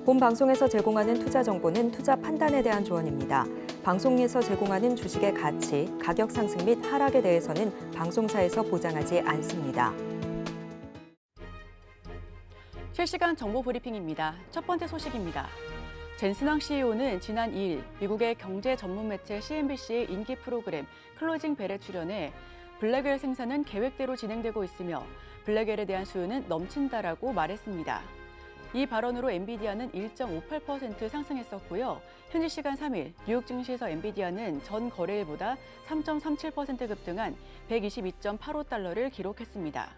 본 방송에서 제공하는 투자 정보는 투자 판단에 대한 조언입니다. 방송에서 제공하는 주식의 가치, 가격 상승 및 하락에 대해서는 방송사에서 보장하지 않습니다. 실시간 정보 브리핑입니다. 첫 번째 소식입니다. 젠슨왕 CEO는 지난 2일 미국의 경제 전문 매체 CNBC의 인기 프로그램 클로징 벨에 출연해 블랙웰 생산은 계획대로 진행되고 있으며 블랙웰에 대한 수요는 넘친다라고 말했습니다. 이 발언으로 엔비디아는 1.58% 상승했었고요. 현지 시간 3일 뉴욕 증시에서 엔비디아는 전 거래일보다 3.37% 급등한 122.85달러를 기록했습니다.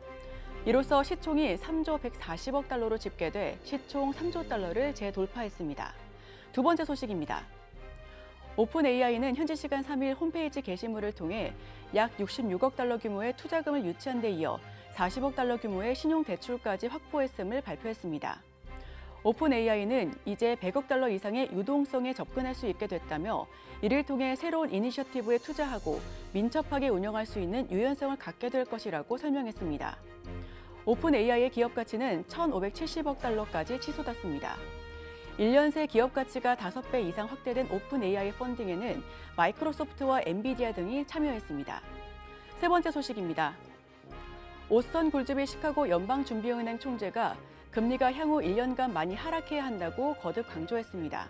이로써 시총이 3조 140억 달러로 집계돼 시총 3조 달러를 재돌파했습니다. 두 번째 소식입니다. 오픈 AI는 현지 시간 3일 홈페이지 게시물을 통해 약 66억 달러 규모의 투자금을 유치한 데 이어 40억 달러 규모의 신용대출까지 확보했음을 발표했습니다. 오픈 AI는 이제 100억 달러 이상의 유동성에 접근할 수 있게 됐다며 이를 통해 새로운 이니셔티브에 투자하고 민첩하게 운영할 수 있는 유연성을 갖게 될 것이라고 설명했습니다. 오픈 AI의 기업 가치는 1,570억 달러까지 치솟았습니다. 1년 새 기업 가치가 5배 이상 확대된 오픈 AI 펀딩에는 마이크로소프트와 엔비디아 등이 참여했습니다. 세 번째 소식입니다. 오스턴 골즈비 시카고 연방준비은행 총재가 금리가 향후 1년간 많이 하락해야 한다고 거듭 강조했습니다.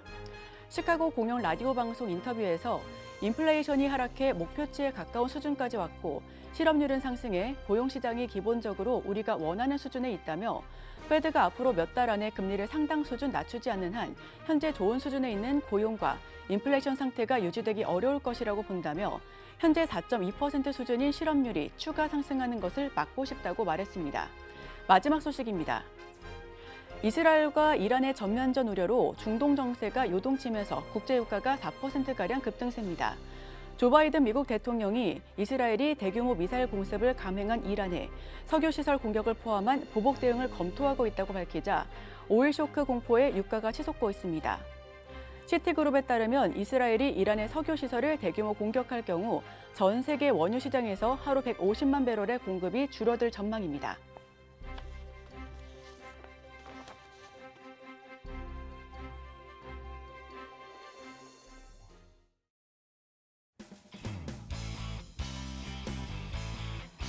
시카고 공영 라디오 방송 인터뷰에서 인플레이션이 하락해 목표치에 가까운 수준까지 왔고 실업률은 상승해 고용시장이 기본적으로 우리가 원하는 수준에 있다며 페드가 앞으로 몇 달 안에 금리를 상당 수준 낮추지 않는 한 현재 좋은 수준에 있는 고용과 인플레이션 상태가 유지되기 어려울 것이라고 본다며 현재 4.2% 수준인 실업률이 추가 상승하는 것을 막고 싶다고 말했습니다. 마지막 소식입니다. 이스라엘과 이란의 전면전 우려로 중동 정세가 요동치면서 국제유가가 4%가량 급등세입니다. 조 바이든 미국 대통령이 이스라엘이 대규모 미사일 공습을 감행한 이란에 석유시설 공격을 포함한 보복 대응을 검토하고 있다고 밝히자 오일 쇼크 공포에 유가가 치솟고 있습니다. 시티그룹에 따르면 이스라엘이 이란의 석유시설을 대규모 공격할 경우 전 세계 원유 시장에서 하루 150만 배럴의 공급이 줄어들 전망입니다.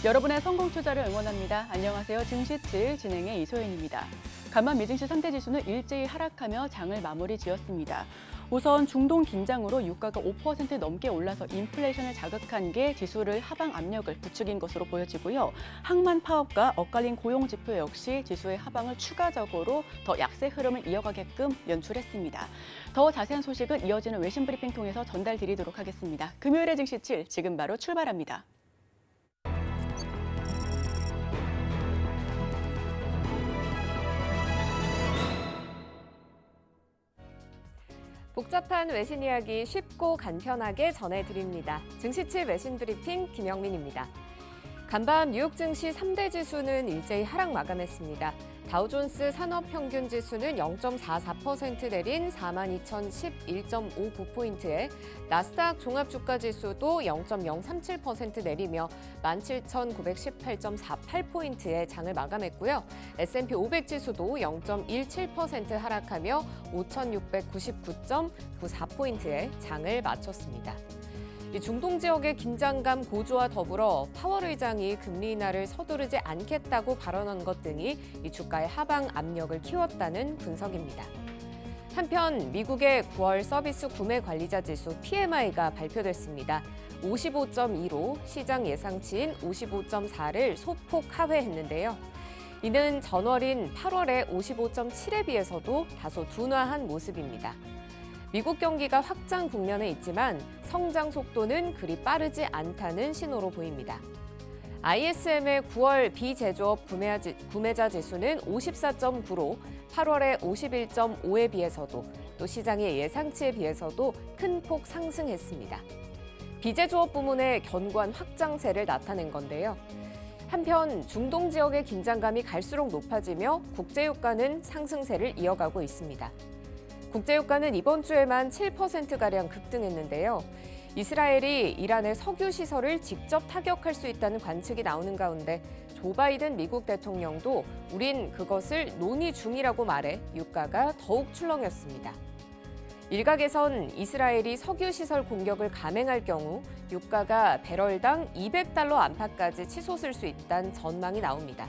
여러분의 성공 투자를 응원합니다. 안녕하세요. 증시7 진행의 이소연입니다. 간만 미증시 3대 지수는 일제히 하락하며 장을 마무리 지었습니다. 우선 중동 긴장으로 유가가 5% 넘게 올라서 인플레이션을 자극한 게 지수를 하방 압력을 부추긴 것으로 보여지고요. 항만 파업과 엇갈린 고용 지표 역시 지수의 하방을 추가적으로 더 약세 흐름을 이어가게끔 연출했습니다. 더 자세한 소식은 이어지는 외신 브리핑 통해서 전달드리도록 하겠습니다. 금요일의 증시7 지금 바로 출발합니다. 복잡한 외신 이야기 쉽고 간편하게 전해드립니다. 증시7 외신 브리핑 김영민입니다. 간밤 뉴욕 증시 3대 지수는 일제히 하락 마감했습니다. 다우존스 산업평균지수는 0.44% 내린 42,011.59포인트에 나스닥 종합주가지수도 0.037% 내리며 17,918.48포인트에 장을 마감했고요. S&P 500지수도 0.17% 하락하며 5,699.94포인트에 장을 마쳤습니다. 중동 지역의 긴장감 고조와 더불어 파월 의장이 금리 인하를 서두르지 않겠다고 발언한 것 등이 이 주가의 하방 압력을 키웠다는 분석입니다. 한편 미국의 9월 서비스 구매 관리자 지수 PMI가 발표됐습니다. 55.2로 시장 예상치인 55.4를 소폭 하회했는데요. 이는 전월인 8월의 55.7에 비해서도 다소 둔화한 모습입니다. 미국 경기가 확장 국면에 있지만 성장 속도는 그리 빠르지 않다는 신호로 보입니다. ISM의 9월 비제조업 구매자 지수는 54.9로 8월의 51.5에 비해서도 또 시장의 예상치에 비해서도 큰 폭 상승했습니다. 비제조업 부문의 견고한 확장세를 나타낸 건데요. 한편 중동 지역의 긴장감이 갈수록 높아지며 국제유가는 상승세를 이어가고 있습니다. 국제유가는 이번 주에만 7%가량 급등했는데요. 이스라엘이 이란의 석유 시설을 직접 타격할 수 있다는 관측이 나오는 가운데 조 바이든 미국 대통령도 우린 그것을 논의 중이라고 말해 유가가 더욱 출렁였습니다. 일각에선 이스라엘이 석유시설 공격을 감행할 경우 유가가 배럴당 $200 안팎까지 치솟을 수 있다는 전망이 나옵니다.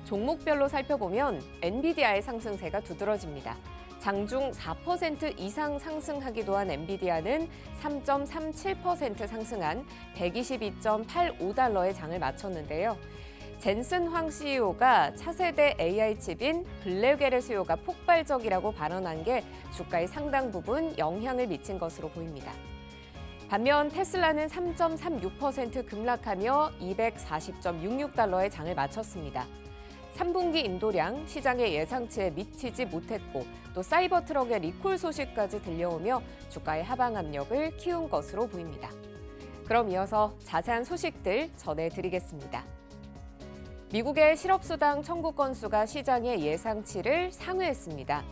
종목별로 살펴보면 엔비디아의 상승세가 두드러집니다. 장중 4% 이상 상승하기도 한 엔비디아는 3.37% 상승한 $122.85의 장을 마쳤는데요. 젠슨 황 CEO가 차세대 AI 칩인 블랙웰의 수요가 폭발적이라고 발언한 게 주가에 상당 부분 영향을 미친 것으로 보입니다. 반면 테슬라는 3.36% 급락하며 $240.66의 장을 마쳤습니다. 3분기 인도량 시장의 예상치에 미치지 못했고 또 사이버 트럭의 리콜 소식까지 들려오며 주가의 하방 압력을 키운 것으로 보입니다. 그럼 이어서 자세한 소식들 전해드리겠습니다. 미국의 실업수당 청구 건수가 시장의 예상치를 상회했습니다.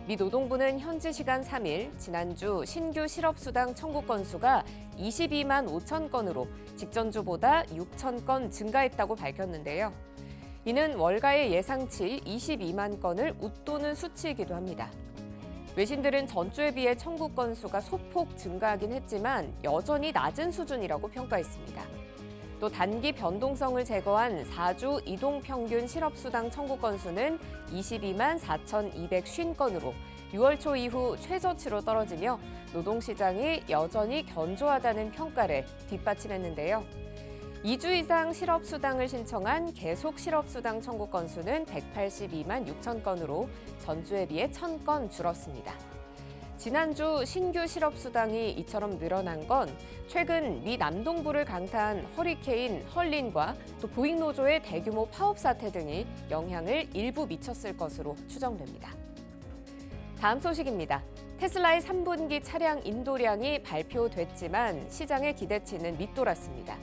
미 노동부는 현지 시간 3일 지난주 신규 실업수당 청구 건수가 22만 5천 건으로 직전주보다 6천 건 증가했다고 밝혔는데요. 이는 월가의 예상치 22만 건을 웃도는 수치이기도 합니다. 외신들은 전주에 비해 청구 건수가 소폭 증가하긴 했지만 여전히 낮은 수준이라고 평가했습니다. 또 단기 변동성을 제거한 4주 이동평균 실업수당 청구 건수는 22만 4,250건으로 6월 초 이후 최저치로 떨어지며 노동시장이 여전히 견조하다는 평가를 뒷받침했는데요. 2주 이상 실업수당을 신청한 계속 실업수당 청구 건수는 182만 6천 건으로 전주에 비해 1,000건 줄었습니다. 지난주 신규 실업수당이 이처럼 늘어난 건 최근 미 남동부를 강타한 허리케인 헐린과 또 보잉노조의 대규모 파업 사태 등이 영향을 일부 미쳤을 것으로 추정됩니다. 다음 소식입니다. 테슬라의 3분기 차량 인도량이 발표됐지만 시장의 기대치는 밑돌았습니다.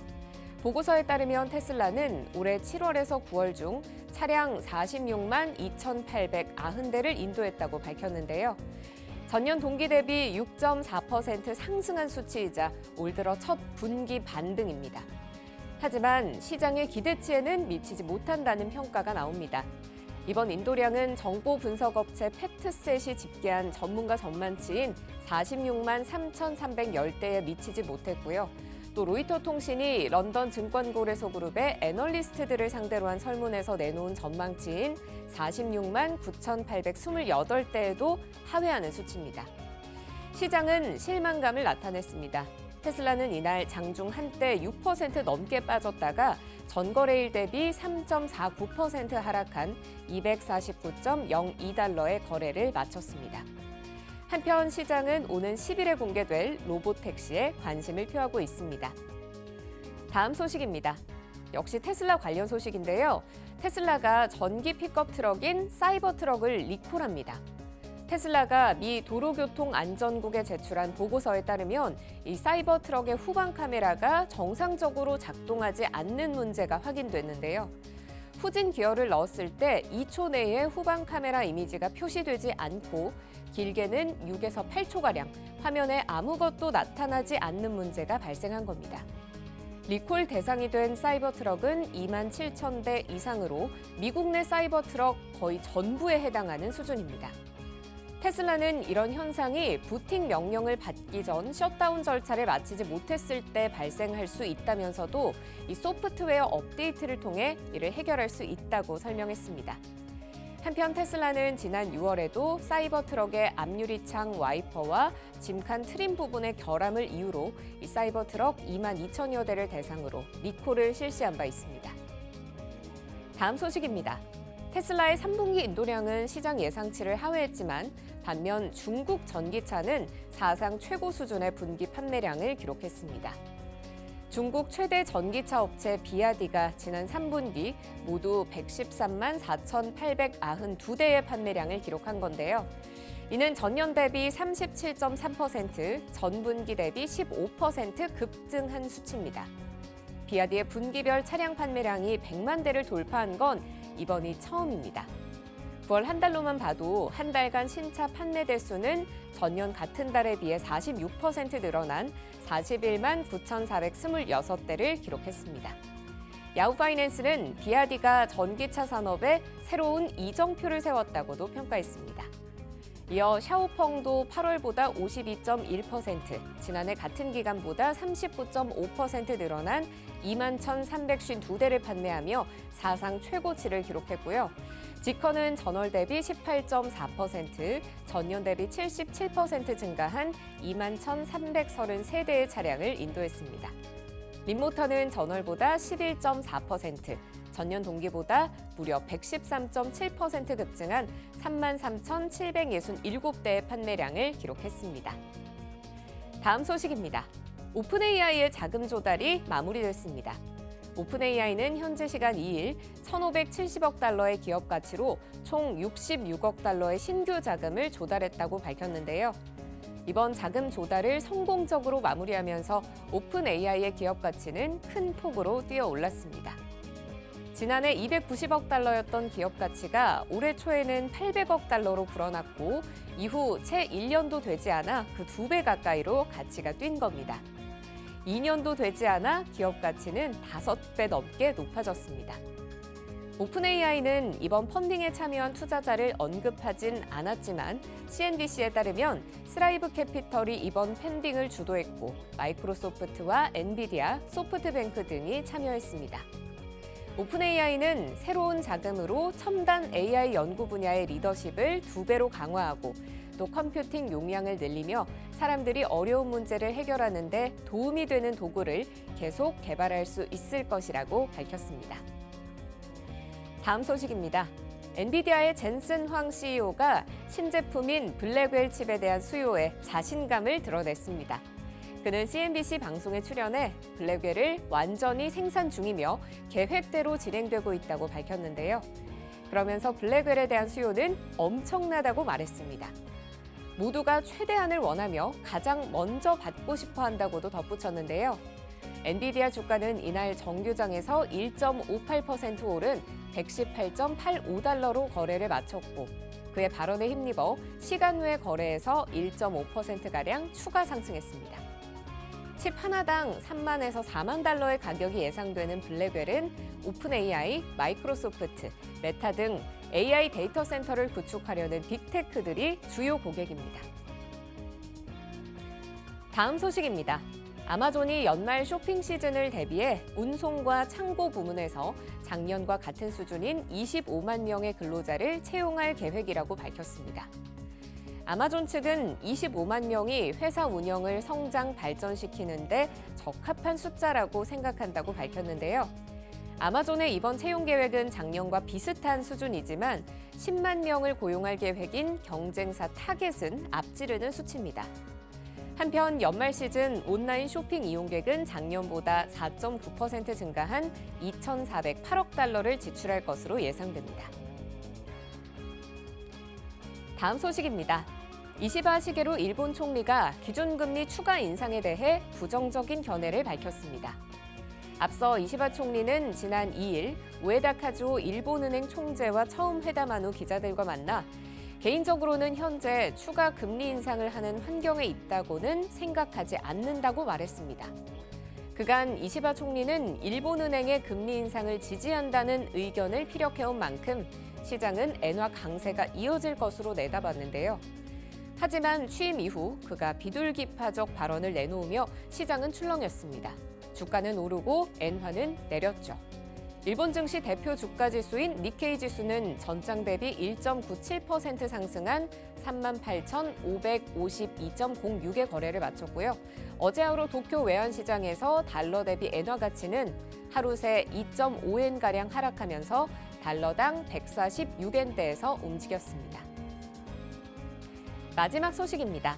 보고서에 따르면 테슬라는 올해 7월에서 9월 중 차량 46만 2,890대를 인도했다고 밝혔는데요. 전년 동기 대비 6.4% 상승한 수치이자 올 들어 첫 분기 반등입니다. 하지만 시장의 기대치에는 미치지 못한다는 평가가 나옵니다. 이번 인도량은 정보 분석업체 팩트셋이 집계한 전문가 전망치인 46만 3,310대에 미치지 못했고요. 또 로이터 통신이 런던 증권거래소 그룹의 애널리스트들을 상대로 한 설문에서 내놓은 전망치인 46만 9,828대에도 하회하는 수치입니다. 시장은 실망감을 나타냈습니다. 테슬라는 이날 장중 한때 6% 넘게 빠졌다가 전거래일 대비 3.49% 하락한 $249.02의 거래를 마쳤습니다. 한편 시장은 오는 10일에 공개될 로보택시에 관심을 표하고 있습니다. 다음 소식입니다. 역시 테슬라 관련 소식인데요. 테슬라가 전기 픽업 트럭인 사이버 트럭을 리콜합니다. 테슬라가 미 도로교통안전국에 제출한 보고서에 따르면 이 사이버 트럭의 후방 카메라가 정상적으로 작동하지 않는 문제가 확인됐는데요. 후진 기어를 넣었을 때 2초 내에 후방 카메라 이미지가 표시되지 않고 길게는 6에서 8초가량 화면에 아무것도 나타나지 않는 문제가 발생한 겁니다. 리콜 대상이 된 사이버 트럭은 2만 7천 대 이상으로 미국 내 사이버 트럭 거의 전부에 해당하는 수준입니다. 테슬라는 이런 현상이 부팅 명령을 받기 전 셧다운 절차를 마치지 못했을 때 발생할 수 있다면서도 이 소프트웨어 업데이트를 통해 이를 해결할 수 있다고 설명했습니다. 한편 테슬라는 지난 6월에도 사이버 트럭의 앞유리창 와이퍼와 짐칸 트림 부분의 결함을 이유로 이 사이버 트럭 2만 2천여 대를 대상으로 리콜을 실시한 바 있습니다. 다음 소식입니다. 테슬라의 3분기 인도량은 시장 예상치를 하회했지만 반면 중국 전기차는 사상 최고 수준의 분기 판매량을 기록했습니다. 중국 최대 전기차 업체 비아디가 지난 3분기 모두 113만 4,892대의 판매량을 기록한 건데요. 이는 전년 대비 37.3%, 전분기 대비 15% 급증한 수치입니다. 비아디의 분기별 차량 판매량이 100만 대를 돌파한 건 이번이 처음입니다. 9월 한 달로만 봐도 한 달간 신차 판매 대수는 전년 같은 달에 비해 46% 늘어난 41만 9,426대를 기록했습니다. 야후파이낸스는 비아디가 전기차 산업에 새로운 이정표를 세웠다고도 평가했습니다. 이어 샤오펑도 8월보다 52.1%, 지난해 같은 기간보다 39.5% 늘어난 21,352대를 판매하며 사상 최고치를 기록했고요. 지커는 전월 대비 18.4%, 전년 대비 77% 증가한 21,333대의 차량을 인도했습니다. 린모터는 전월보다 11.4%, 전년 동기보다 무려 113.7% 급증한 33,767대의 판매량을 기록했습니다. 다음 소식입니다. 오픈AI의 자금 조달이 마무리됐습니다. 오픈AI는 현지 시간 2일 1,570억 달러의 기업 가치로 총 66억 달러의 신규 자금을 조달했다고 밝혔는데요. 이번 자금 조달을 성공적으로 마무리하면서 오픈AI의 기업 가치는 큰 폭으로 뛰어올랐습니다. 지난해 290억 달러였던 기업 가치가 올해 초에는 800억 달러로 불어났고 이후 채 1년도 되지 않아 그 2배 가까이로 가치가 뛴 겁니다. 2년도 되지 않아 기업 가치는 5배 넘게 높아졌습니다. 오픈AI는 이번 펀딩에 참여한 투자자를 언급하진 않았지만 CNBC에 따르면 스라이브 캐피털이 이번 펀딩을 주도했고 마이크로소프트와 엔비디아, 소프트뱅크 등이 참여했습니다. 오픈AI는 새로운 자금으로 첨단 AI 연구 분야의 리더십을 2배로 강화하고 또 컴퓨팅 용량을 늘리며 사람들이 어려운 문제를 해결하는 데 도움이 되는 도구를 계속 개발할 수 있을 것이라고 밝혔습니다. 다음 소식입니다. 엔비디아의 젠슨 황 CEO가 신제품인 블랙웰 칩에 대한 수요에 자신감을 드러냈습니다. 그는 CNBC 방송에 출연해 블랙웰을 완전히 생산 중이며 계획대로 진행되고 있다고 밝혔는데요. 그러면서 블랙웰에 대한 수요는 엄청나다고 말했습니다. 모두가 최대한을 원하며 가장 먼저 받고 싶어 한다고도 덧붙였는데요. 엔비디아 주가는 이날 정규장에서 1.58% 오른 118.85달러로 거래를 마쳤고 그의 발언에 힘입어 시간 외 거래에서 1.5%가량 추가 상승했습니다. 칩 하나당 3만에서 4만 달러의 가격이 예상되는 블랙웰은 오픈AI, 마이크로소프트, 메타 등 AI 데이터 센터를 구축하려는 빅테크들이 주요 고객입니다. 다음 소식입니다. 아마존이 연말 쇼핑 시즌을 대비해 운송과 창고 부문에서 작년과 같은 수준인 25만 명의 근로자를 채용할 계획이라고 밝혔습니다. 아마존 측은 25만 명이 회사 운영을 성장 발전시키는 데 적합한 숫자라고 생각한다고 밝혔는데요. 아마존의 이번 채용 계획은 작년과 비슷한 수준이지만 10만 명을 고용할 계획인 경쟁사 타겟은 앞지르는 수치입니다. 한편 연말 시즌 온라인 쇼핑 이용객은 작년보다 4.9% 증가한 2,408억 달러를 지출할 것으로 예상됩니다. 다음 소식입니다. 이시바 시게루 일본 총리가 기준금리 추가 인상에 대해 부정적인 견해를 밝혔습니다. 앞서 이시바 총리는 지난 2일 우에다 카즈오 일본은행 총재와 처음 회담한 후 기자들과 만나 개인적으로는 현재 추가 금리 인상을 하는 환경에 있다고는 생각하지 않는다고 말했습니다. 그간 이시바 총리는 일본은행의 금리 인상을 지지한다는 의견을 피력해온 만큼 시장은 엔화 강세가 이어질 것으로 내다봤는데요. 하지만 취임 이후 그가 비둘기파적 발언을 내놓으며 시장은 출렁였습니다. 주가는 오르고 엔화는 내렸죠. 일본 증시 대표 주가 지수인 니케이 지수는 전장 대비 1.97% 상승한 38,552.06의 거래를 마쳤고요. 어제 하루 도쿄 외환시장에서 달러 대비 엔화 가치는 하루 새 2.5엔가량 하락하면서 달러당 146엔대에서 움직였습니다. 마지막 소식입니다.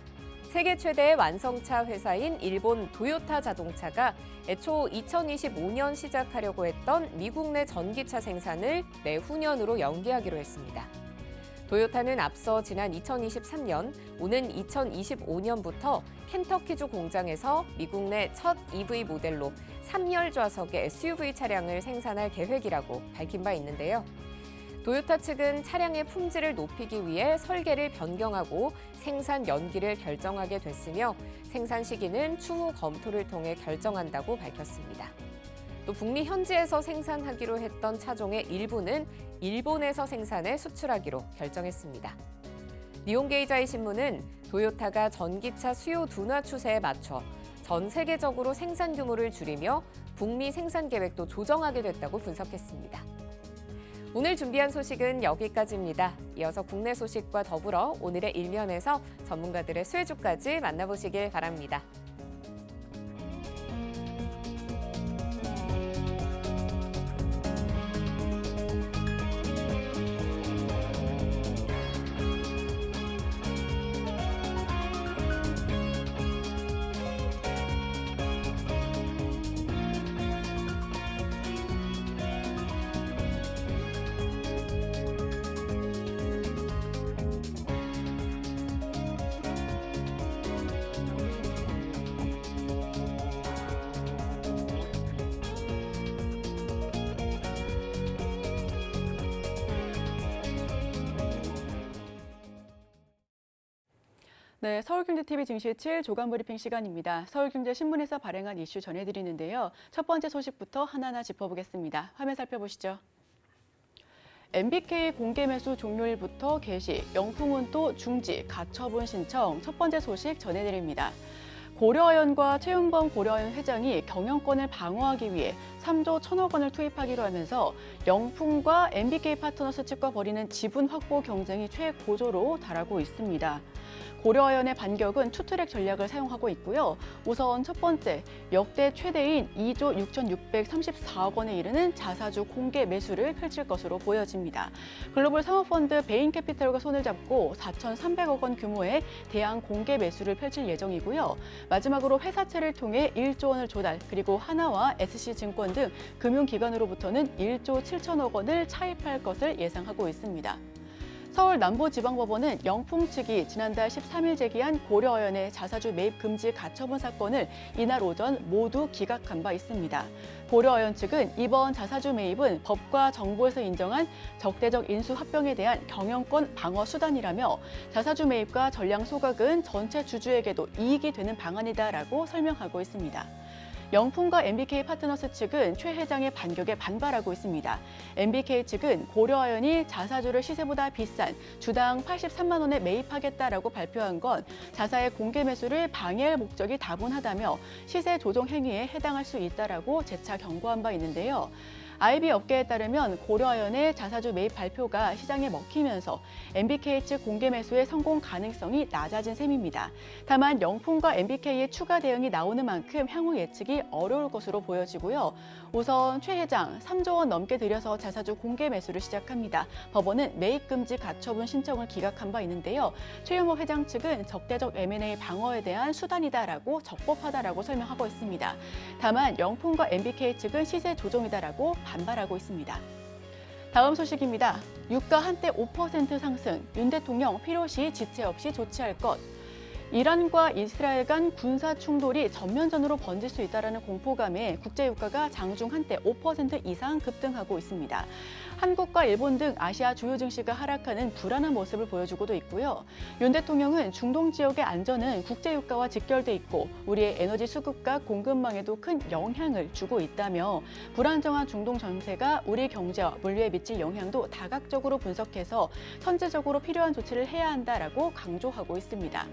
세계 최대의 완성차 회사인 일본 도요타 자동차가 애초 2025년 시작하려고 했던 미국 내 전기차 생산을 내후년으로 연기하기로 했습니다. 도요타는 앞서 지난 2023년, 오는 2025년부터 켄터키주 공장에서 미국 내 첫 EV 모델로 3열 좌석의 SUV 차량을 생산할 계획이라고 밝힌 바 있는데요. 도요타 측은 차량의 품질을 높이기 위해 설계를 변경하고 생산 연기를 결정하게 됐으며 생산 시기는 추후 검토를 통해 결정한다고 밝혔습니다. 또 북미 현지에서 생산하기로 했던 차종의 일부는 일본에서 생산해 수출하기로 결정했습니다. 니혼게이자이 신문은 도요타가 전기차 수요 둔화 추세에 맞춰 전 세계적으로 생산 규모를 줄이며 북미 생산 계획도 조정하게 됐다고 분석했습니다. 오늘 준비한 소식은 여기까지입니다. 이어서 국내 소식과 더불어 오늘의 일면에서 전문가들의 수혜주까지 만나보시길 바랍니다. 네, 서울경제TV 증시 7 조간 브리핑 시간입니다. 서울경제신문에서 발행한 이슈 전해드리는데요. 첫 번째 소식부터 하나하나 짚어보겠습니다. 화면 살펴보시죠. MBK 공개 매수 종료일부터 개시, 영풍은 또 중지, 가처분 신청. 첫 번째 소식 전해드립니다. 고려아연과 최윤범 고려아연 회장이 경영권을 방어하기 위해 3조 1,000억 원을 투입하기로 하면서 영풍과 MBK 파트너스 측과 벌이는 지분 확보 경쟁이 최고조로 달하고 있습니다. 고려아연의 반격은 투트랙 전략을 사용하고 있고요. 우선 첫 번째, 역대 최대인 2조 6,634억 원에 이르는 자사주 공개 매수를 펼칠 것으로 보여집니다. 글로벌 상업펀드 베인캐피털과 손을 잡고 4,300억 원 규모의 대양 공개 매수를 펼칠 예정이고요. 마지막으로 회사채를 통해 1조 원을 조달, 그리고 하나와 SC증권 등 금융기관으로부터는 1조 7천억 원을 차입할 것을 예상하고 있습니다. 서울 남부지방법원은 영풍 측이 지난달 13일 제기한 고려아연의 자사주 매입 금지 가처분 사건을 이날 오전 모두 기각한 바 있습니다. 고려아연 측은 이번 자사주 매입은 법과 정부에서 인정한 적대적 인수 합병에 대한 경영권 방어 수단이라며 자사주 매입과 전량 소각은 전체 주주에게도 이익이 되는 방안이다라고 설명하고 있습니다. 영풍과 MBK 파트너스 측은 최 회장의 반격에 반발하고 있습니다. MBK 측은 고려아연이 자사주를 시세보다 비싼 주당 83만 원에 매입하겠다라고 발표한 건 자사의 공개 매수를 방해할 목적이 다분하다며 시세 조정 행위에 해당할 수 있다라고 재차 경고한 바 있는데요. IB 업계에 따르면 고려아연의 자사주 매입 발표가 시장에 먹히면서 MBK 측 공개 매수의 성공 가능성이 낮아진 셈입니다. 다만 영풍과 MBK의 추가 대응이 나오는 만큼 향후 예측이 어려울 것으로 보여지고요. 우선 최 회장 3조 원 넘게 들여서 자사주 공개 매수를 시작합니다. 법원은 매입 금지 가처분 신청을 기각한 바 있는데요. 최윤호 회장 측은 적대적 M&A 방어에 대한 수단이다라고 적법하다라고 설명하고 있습니다. 다만 영풍과 MBK 측은 시세 조정이다라고 반발하고 있습니다. 다음 소식입니다. 유가 한때 5% 상승, 윤 대통령 필요시 지체 없이 조치할 것. 이란과 이스라엘 간 군사 충돌이 전면전으로 번질 수 있다는 공포감에 국제유가가 장중 한때 5% 이상 급등하고 있습니다. 한국과 일본 등 아시아 주요 증시가 하락하는 불안한 모습을 보여주고도 있고요. 윤 대통령은 중동 지역의 안전은 국제유가와 직결돼 있고 우리의 에너지 수급과 공급망에도 큰 영향을 주고 있다며 불안정한 중동 정세가 우리 경제와 물류에 미칠 영향도 다각적으로 분석해서 선제적으로 필요한 조치를 해야 한다라고 강조하고 있습니다.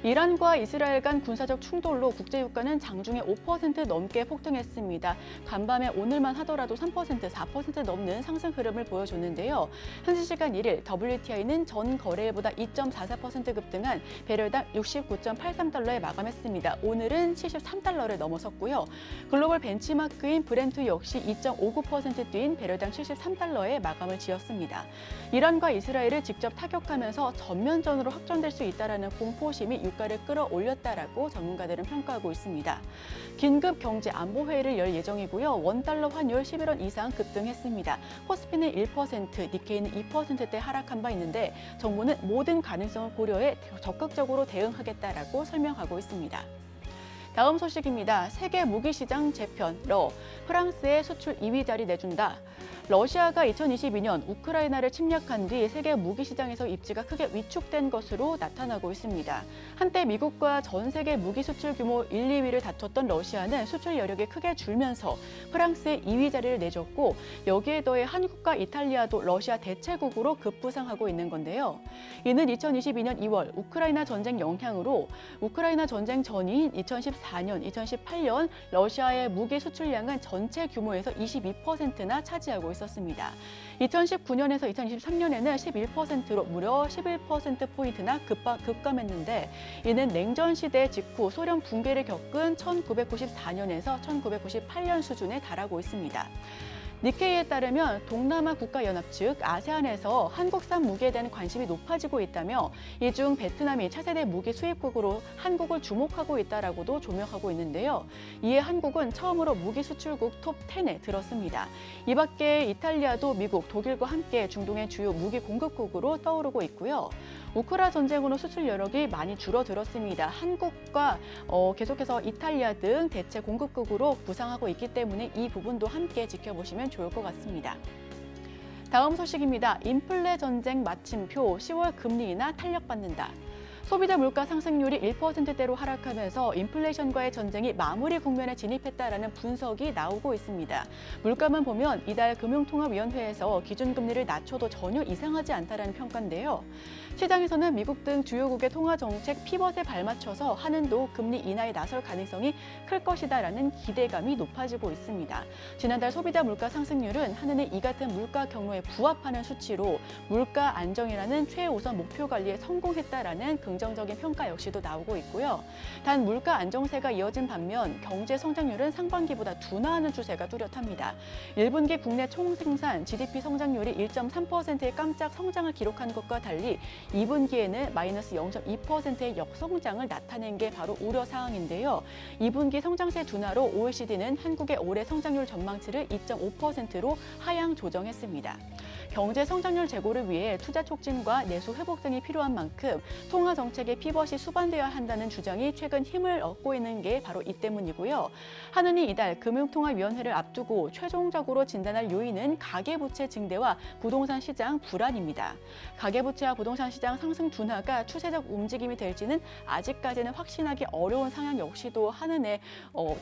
이란과 이스라엘 간 군사적 충돌로 국제유가는 장중에 5% 넘게 폭등했습니다. 간밤에 오늘만 하더라도 3%, 4% 넘는 상승 흐름을 보여줬는데요. 현지 시간 1일 WTI는 전 거래일보다 2.44% 급등한 배럴당 69.83달러에 마감했습니다. 오늘은 73달러를 넘어섰고요. 글로벌 벤치마크인 브렌트 역시 2.59% 뛴 배럴당 73달러에 마감을 지었습니다. 이란과 이스라엘을 직접 타격하면서 전면전으로 확전될 수 있다는 공포심이 유가를 끌어올렸다라고 전문가들은 평가하고 있습니다. 긴급 경제 안보 회의를 열 예정이고요. 원달러 환율 11원 이상 급등했습니다. 코스피는 1%, 니케이는 2%대 하락한 바 있는데 정부는 모든 가능성을 고려해 적극적으로 대응하겠다라고 설명하고 있습니다. 다음 소식입니다. 세계 무기시장 재편, 프랑스의 수출 2위 자리 내준다. 러시아가 2022년 우크라이나를 침략한 뒤 세계 무기 시장에서 입지가 크게 위축된 것으로 나타나고 있습니다. 한때 미국과 전 세계 무기 수출 규모 1, 2위를 다퉜던 러시아는 수출 여력이 크게 줄면서 프랑스의 2위 자리를 내줬고 여기에 더해 한국과 이탈리아도 러시아 대체국으로 급부상하고 있는 건데요. 이는 2022년 2월 우크라이나 전쟁 영향으로 우크라이나 전쟁 전인 2014년, 2018년 러시아의 무기 수출량은 전체 규모에서 22%나 차지하고 있었습니다. 2019년에서 2023년에는 11%로 무려 11%포인트나 급감했는데 이는 냉전 시대 직후 소련 붕괴를 겪은 1994년에서 1998년 수준에 달하고 있습니다. 니케이에 따르면 동남아 국가연합 즉 아세안에서 한국산 무기에 대한 관심이 높아지고 있다며 이 중 베트남이 차세대 무기 수입국으로 한국을 주목하고 있다라고도 조명하고 있는데요. 이에 한국은 처음으로 무기 수출국 톱 10에 들었습니다. 이 밖에 이탈리아도 미국, 독일과 함께 중동의 주요 무기 공급국으로 떠오르고 있고요. 우크라 전쟁으로 수출 여력이 많이 줄어들었습니다. 한국과 계속해서 이탈리아 등 대체 공급국으로 부상하고 있기 때문에 이 부분도 함께 지켜보시면 좋을 것 같습니다. 다음 소식입니다. 인플레 전쟁 마침표 10월 금리 인하 탄력받는다. 소비자 물가 상승률이 1%대로 하락하면서 인플레이션과의 전쟁이 마무리 국면에 진입했다라는 분석이 나오고 있습니다. 물가만 보면 이달 금융통화위원회에서 기준금리를 낮춰도 전혀 이상하지 않다라는 평가인데요. 시장에서는 미국 등 주요국의 통화정책 피벗에 발맞춰서 한은도 금리 인하에 나설 가능성이 클 것이다라는 기대감이 높아지고 있습니다. 지난달 소비자 물가 상승률은 한은의 이 같은 물가 경로에 부합하는 수치로 물가 안정이라는 최우선 목표 관리에 성공했다라는 긍정적인 평가 역시도 나오고 있고요. 단 물가 안정세가 이어진 반면 경제 성장률은 상반기보다 둔화하는 추세가 뚜렷합니다. 1분기 국내 총생산 GDP 성장률이 1.3%의 깜짝 성장을 기록한 것과 달리 2분기에는 마이너스 0.2%의 역성장을 나타낸 게 바로 우려사항인데요. 2분기 성장세 둔화로 OECD는 한국의 올해 성장률 전망치를 2.5%로 하향 조정했습니다. 경제 성장률 제고를 위해 투자 촉진과 내수 회복 등이 필요한 만큼 통화 정책의 피벗이 수반되어야 한다는 주장이 최근 힘을 얻고 있는 게 바로 이 때문이고요. 한은이 이달 금융통화위원회를 앞두고 최종적으로 진단할 요인은 가계부채 증대와 부동산 시장 불안입니다. 가계부채와 부동산 시장 상승 둔화가 추세적 움직임이 될지는 아직까지는 확신하기 어려운 상황 역시도 한은의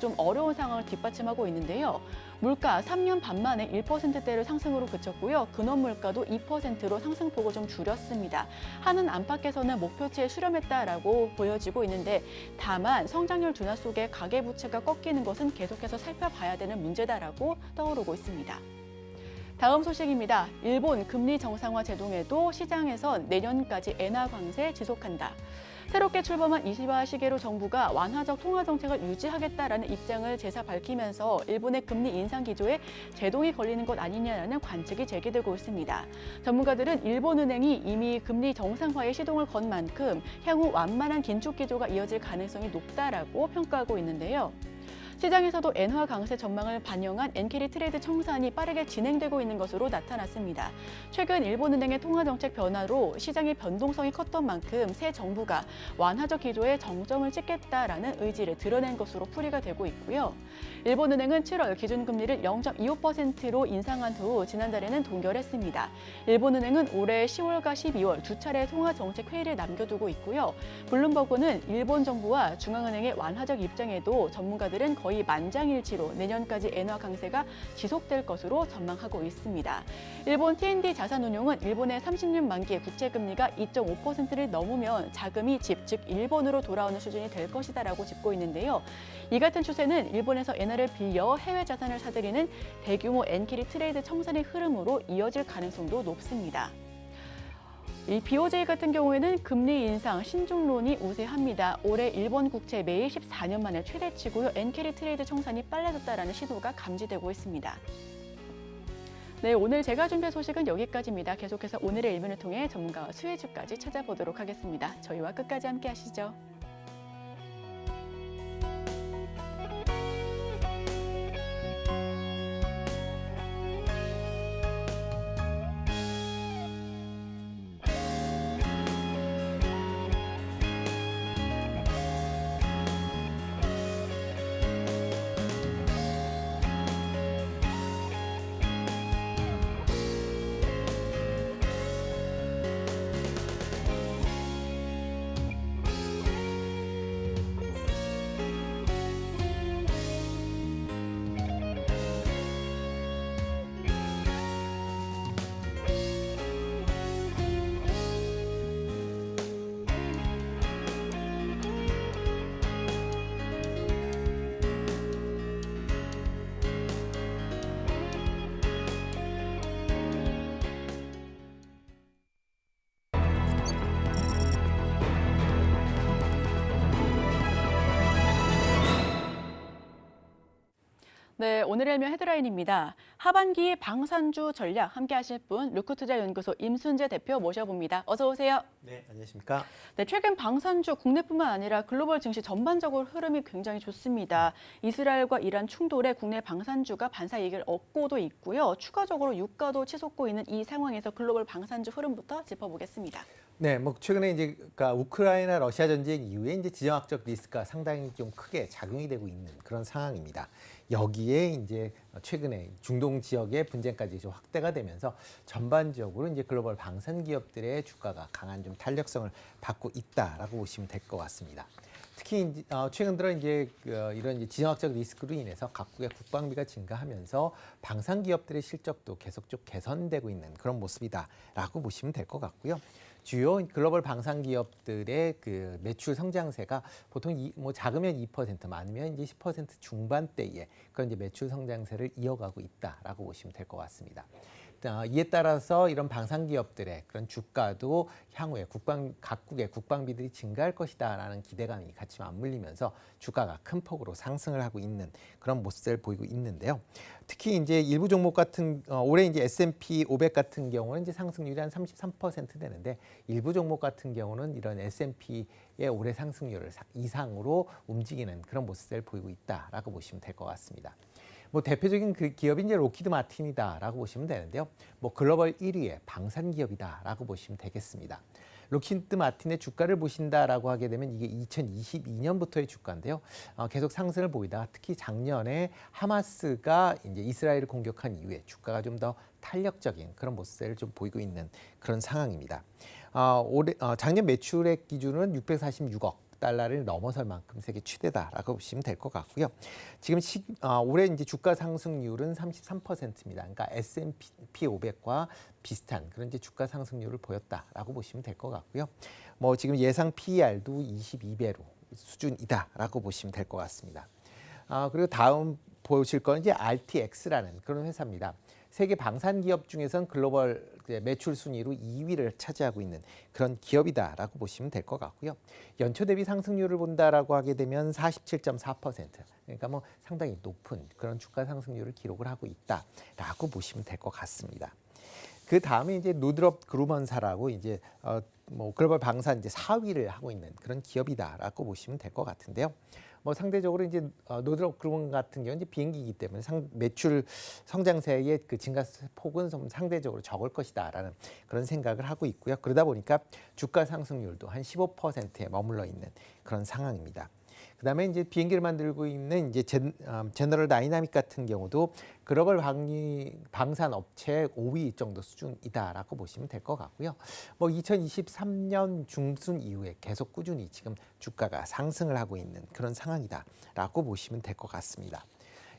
좀 어려운 상황을 뒷받침하고 있는데요. 물가 3년 반 만에 1%대를 상승으로 그쳤고요. 근원 물가도 2%로 상승폭을 좀 줄였습니다. 한은 안팎에서는 목표치에 수렴했다라고 보여지고 있는데 다만 성장률 둔화 속에 가계부채가 꺾이는 것은 계속해서 살펴봐야 되는 문제다라고 떠오르고 있습니다. 다음 소식입니다. 일본 금리 정상화 제동에도 시장에선 내년까지 엔화 강세 지속한다. 새롭게 출범한 이시바 시게루 정부가 완화적 통화 정책을 유지하겠다라는 입장을 제사 밝히면서 일본의 금리 인상 기조에 제동이 걸리는 것 아니냐라는 관측이 제기되고 있습니다. 전문가들은 일본은행이 이미 금리 정상화에 시동을 건 만큼 향후 완만한 긴축 기조가 이어질 가능성이 높다라고 평가하고 있는데요. 시장에서도 엔화 강세 전망을 반영한 엔캐리 트레이드 청산이 빠르게 진행되고 있는 것으로 나타났습니다. 최근 일본은행의 통화정책 변화로 시장의 변동성이 컸던 만큼 새 정부가 완화적 기조에 정점을 찍겠다라는 의지를 드러낸 것으로 풀이가 되고 있고요. 일본은행은 7월 기준금리를 0.25%로 인상한 후 지난달에는 동결했습니다. 일본은행은 올해 10월과 12월 두 차례 통화정책 회의를 남겨두고 있고요. 블룸버그는 일본 정부와 중앙은행의 완화적 입장에도 전문가들은 거의 만장일치로 내년까지 엔화 강세가 지속될 것으로 전망하고 있습니다. 일본 T&D 자산운용은 일본의 30년 만기의 국채금리가 2.5%를 넘으면 자금이 즉 일본으로 돌아오는 수준이 될 것이다라고 짚고 있는데요. 이 같은 추세는 일본에서 엔화를 빌려 해외 자산을 사들이는 대규모 엔캐리 트레이드 청산의 흐름으로 이어질 가능성도 높습니다. 이 BOJ 같은 경우에는 금리 인상 신중론이 우세합니다. 올해 일본 국채 매일 14년 만에 최대치고요. 엔캐리 트레이드 청산이 빨라졌다라는 신호가 감지되고 있습니다. 네, 오늘 제가 준비한 소식은 여기까지입니다. 계속해서 오늘의 일면을 통해 전문가와 수혜주까지 찾아보도록 하겠습니다. 저희와 끝까지 함께 하시죠. 네, 오늘의 일면 헤드라인입니다. 하반기 방산주 전략 함께 하실 분 루크투자연구소 임순재 대표 모셔봅니다. 어서 오세요. 네, 안녕하십니까. 네, 최근 방산주 국내뿐만 아니라 글로벌 증시 전반적으로 흐름이 굉장히 좋습니다. 이스라엘과 이란 충돌에 국내 방산주가 반사 이익을 얻고도 있고요. 추가적으로 유가도 치솟고 있는 이 상황에서 글로벌 방산주 흐름부터 짚어보겠습니다. 네, 뭐 최근에 이제 그러니까 우크라이나 러시아 전쟁 이후에 이제 지정학적 리스크가 상당히 좀 크게 작용이 되고 있는 그런 상황입니다. 여기에 이제 최근에 중동 지역의 분쟁까지 좀 확대가 되면서 전반적으로 이제 글로벌 방산 기업들의 주가가 강한 좀 탄력성을 받고 있다라고 보시면 될 것 같습니다. 특히 최근 들어 이제 이런 이제 지정학적 리스크로 인해서 각국의 국방비가 증가하면서 방산 기업들의 실적도 계속 좀 개선되고 있는 그런 모습이다라고 보시면 될 것 같고요. 주요 글로벌 방산 기업들의 그 매출 성장세가 보통 뭐 작으면 2%, 많으면 이제 10% 중반대에 그런 이제 매출 성장세를 이어가고 있다라고 보시면 될 것 같습니다. 이에 따라서 이런 방산 기업들의 그런 주가도 향후에 각국의 국방비들이 증가할 것이다라는 기대감이 같이 맞물리면서 주가가 큰 폭으로 상승을 하고 있는 그런 모습을 보이고 있는데요. 특히 이제 일부 종목 같은 올해 이제 S&P 500 같은 경우는 이제 상승률이 한 33% 되는데 일부 종목 같은 경우는 이런 S&P의 올해 상승률을 이상으로 움직이는 그런 모습을 보이고 있다라고 보시면 될 것 같습니다. 뭐 대표적인 그 기업이 이제 로키드 마틴이다라고 보시면 되는데요. 뭐 글로벌 1위의 방산 기업이다라고 보시면 되겠습니다. 로키드 마틴의 주가를 보신다라고 하게 되면 이게 2022년부터의 주가인데요. 계속 상승을 보이다가 특히 작년에 하마스가 이제 이스라엘을 공격한 이후에 주가가 좀 더 탄력적인 그런 모습을 좀 보이고 있는 그런 상황입니다. 작년 매출액 기준은 646억. 달러를 넘어설 만큼 세계 최대다라고 보시면 될 것 같고요. 지금 올해 이제 주가 상승률은 33%입니다. 그러니까 S&P 500과 비슷한 그런 이제 주가 상승률을 보였다라고 보시면 될 것 같고요. 뭐 지금 예상 PER도 22배로 수준이다라고 보시면 될 것 같습니다. 그리고 다음 보실 건 이제 RTX라는 그런 회사입니다. 세계 방산 기업 중에선 글로벌 매출 순위로 2위를 차지하고 있는 그런 기업이다라고 보시면 될 것 같고요. 연초 대비 상승률을 본다라고 하게 되면 47.4%. 그러니까 뭐 상당히 높은 그런 주가 상승률을 기록을 하고 있다라고 보시면 될 것 같습니다. 그 다음에 이제 노드롭 그루먼사라고 이제 뭐 글로벌 방산 이제 4위를 하고 있는 그런 기업이다라고 보시면 될 것 같은데요. 뭐 상대적으로 이제 노드롭 그루먼 같은 경우는 이제 비행기이기 때문에 매출 성장세의 그 증가 폭은 좀 상대적으로 적을 것이다라는 그런 생각을 하고 있고요. 그러다 보니까 주가 상승률도 한 15%에 머물러 있는 그런 상황입니다. 그다음에 이제 비행기를 만들고 있는 이제 제너럴 다이나믹 같은 경우도 글로벌 방산 업체 5위 정도 수준이다라고 보시면 될 것 같고요. 뭐 2023년 중순 이후에 계속 꾸준히 지금 주가가 상승을 하고 있는 그런 상황이다라고 보시면 될 것 같습니다.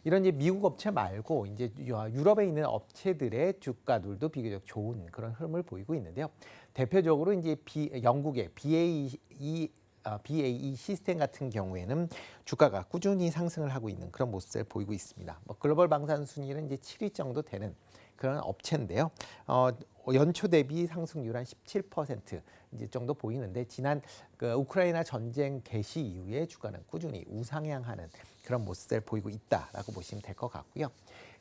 이런 이제 미국 업체 말고 이제 유럽에 있는 업체들의 주가들도 비교적 좋은 그런 흐름을 보이고 있는데요. 대표적으로 이제 영국의 BAE 시스템 같은 경우에는 주가가 꾸준히 상승을 하고 있는 그런 모습을 보이고 있습니다. 뭐 글로벌 방산 순위는 이제 7위 정도 되는 그런 업체인데요. 연초 대비 상승률 한 17% 이제 정도 보이는데 지난 그 우크라이나 전쟁 개시 이후에 주가는 꾸준히 우상향하는 그런 모습을 보이고 있다라고 보시면 될 것 같고요.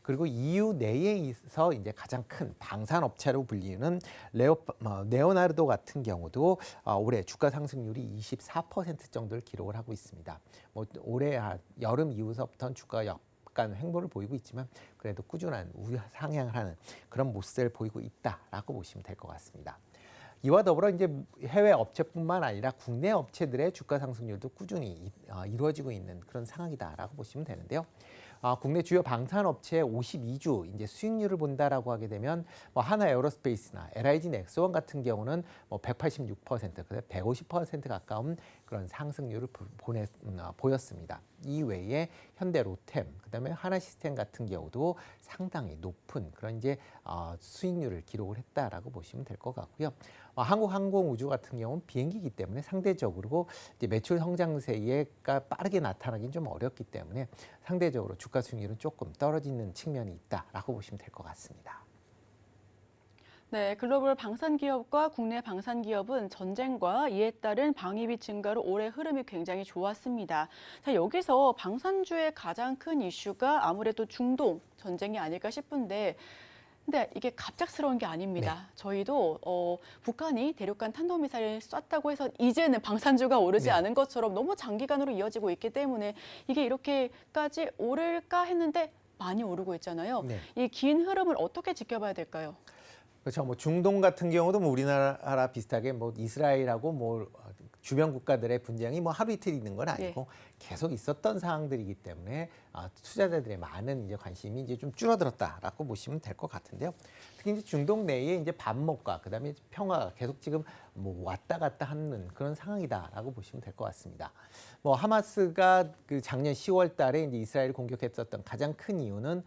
그리고 EU 내에서 이제 가장 큰 방산 업체로 불리는 레오나르도 같은 경우도 올해 주가 상승률이 24% 정도를 기록을 하고 있습니다. 뭐 올해 여름 이후서부터는 주가가 약간 횡보를 보이고 있지만 그래도 꾸준한 우상향을 하는 그런 모습을 보이고 있다라고 보시면 될 것 같습니다. 이와 더불어 이제 해외 업체뿐만 아니라 국내 업체들의 주가 상승률도 꾸준히 이루어지고 있는 그런 상황이다라고 보시면 되는데요. 국내 주요 방산 업체 52주 이제 수익률을 본다라고 하게 되면 뭐 하나 에어로스페이스나 LIG 넥스원 같은 경우는 뭐 186%, 150% 가까운 그런 상승률을 보였습니다. 이외에 현대 로템, 그다음에 하나 시스템 같은 경우도 상당히 높은 그런 이제 수익률을 기록을 했다라고 보시면 될 것 같고요. 한국항공우주 같은 경우는 비행기이기 때문에 상대적으로 이제 매출 성장세가 빠르게 나타나긴 좀 어렵기 때문에 상대적으로 주가 수익률은 조금 떨어지는 측면이 있다라고 보시면 될 것 같습니다. 네, 글로벌 방산 기업과 국내 방산 기업은 전쟁과 이에 따른 방위비 증가로 올해 흐름이 굉장히 좋았습니다. 자, 여기서 방산주의 가장 큰 이슈가 아무래도 중동 전쟁이 아닐까 싶은데 근데 이게 갑작스러운 게 아닙니다. 저희도 북한이 대륙간 탄도미사일을 쐈다고 해서 이제는 방산주가 오르지 네. 않은 것처럼 너무 장기간으로 이어지고 있기 때문에 이게 이렇게까지 오를까 했는데 많이 오르고 있잖아요. 네. 이 긴 흐름을 어떻게 지켜봐야 될까요? 그렇죠. 뭐 중동 같은 경우도 뭐 우리나라 비슷하게 뭐 이스라엘하고 뭐 주변 국가들의 분쟁이 뭐 하루 이틀 있는 건 아니고 계속 있었던 상황들이기 때문에 투자자들의 많은 이제 관심이 이제 좀 줄어들었다라고 보시면 될 것 같은데요. 특히 이제 중동 내에 이제 반목과 그다음에 평화가 계속 지금 뭐 왔다 갔다 하는 그런 상황이다라고 보시면 될 것 같습니다. 뭐 하마스가 그 작년 10월 달에 이제 이스라엘을 공격했었던 가장 큰 이유는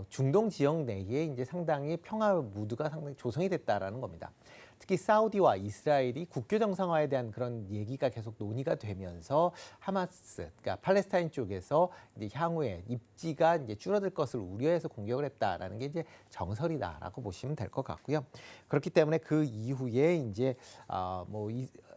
중동 지역 내에 이제 상당히 평화 무드가 상당히 조성이 됐다라는 겁니다. 특히 사우디와 이스라엘이 국교 정상화에 대한 그런 얘기가 계속 논의가 되면서 하마스, 그러니까 팔레스타인 쪽에서 이제 향후에 입지가 이제 줄어들 것을 우려해서 공격을 했다라는 게 이제 정설이다라고 보시면 될 것 같고요. 그렇기 때문에 그 이후에 이제 뭐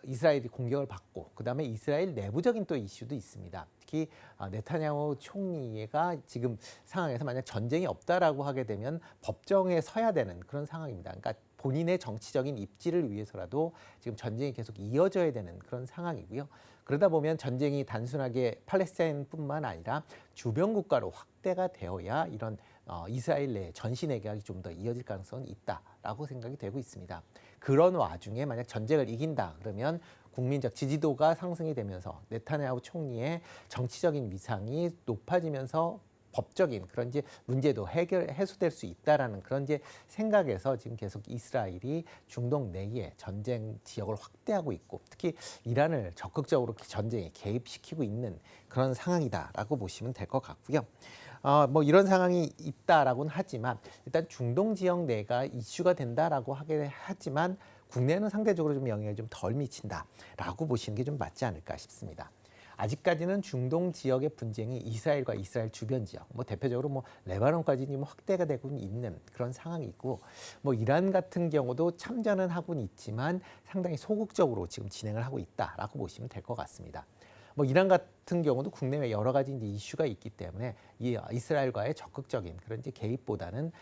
이스라엘이 공격을 받고 그다음에 이스라엘 내부적인 또 이슈도 있습니다. 특히 네타냐후 총리가 지금 상황에서 만약 전쟁이 없다라고 하게 되면 법정에 서야 되는 그런 상황입니다. 그러니까 본인의 정치적인 입지를 위해서라도 지금 전쟁이 계속 이어져야 되는 그런 상황이고요. 그러다 보면 전쟁이 단순하게 팔레스타인뿐만 아니라 주변 국가로 확대가 되어야 이런 이스라엘 내 전시 내각이 좀 더 이어질 가능성은 있다라고 생각이 되고 있습니다. 그런 와중에 만약 전쟁을 이긴다 그러면 국민적 지지도가 상승이 되면서 네타냐후 총리의 정치적인 위상이 높아지면서 법적인 그런 이제 문제도 해소될 수 있다라는 그런 이제 생각에서 지금 계속 이스라엘이 중동 내에 전쟁 지역을 확대하고 있고 특히 이란을 적극적으로 전쟁에 개입시키고 있는 그런 상황이다라고 보시면 될 것 같고요. 뭐 이런 상황이 있다라고는 하지만 일단 중동 지역 내가 이슈가 된다라고 하긴 하지만 국내는 상대적으로 좀 영향을 좀 덜 미친다라고 보시는 게 좀 맞지 않을까 싶습니다. 아직까지는 중동 지역의 분쟁이 이스라엘과 이스라엘 주변 지역, 뭐 대표적으로 뭐 레바논까지 지금 확대가 되고 있는 그런 상황이고, 뭐 이란 같은 경우도 참전은 하고는 있지만 상당히 소극적으로 지금 진행을 하고 있다라고 보시면 될 것 같습니다. 뭐 이란 같은 경우도 국내외 여러 가지 이제 이슈가 있기 때문에 이 이스라엘과의 적극적인 그런 이제 개입보다는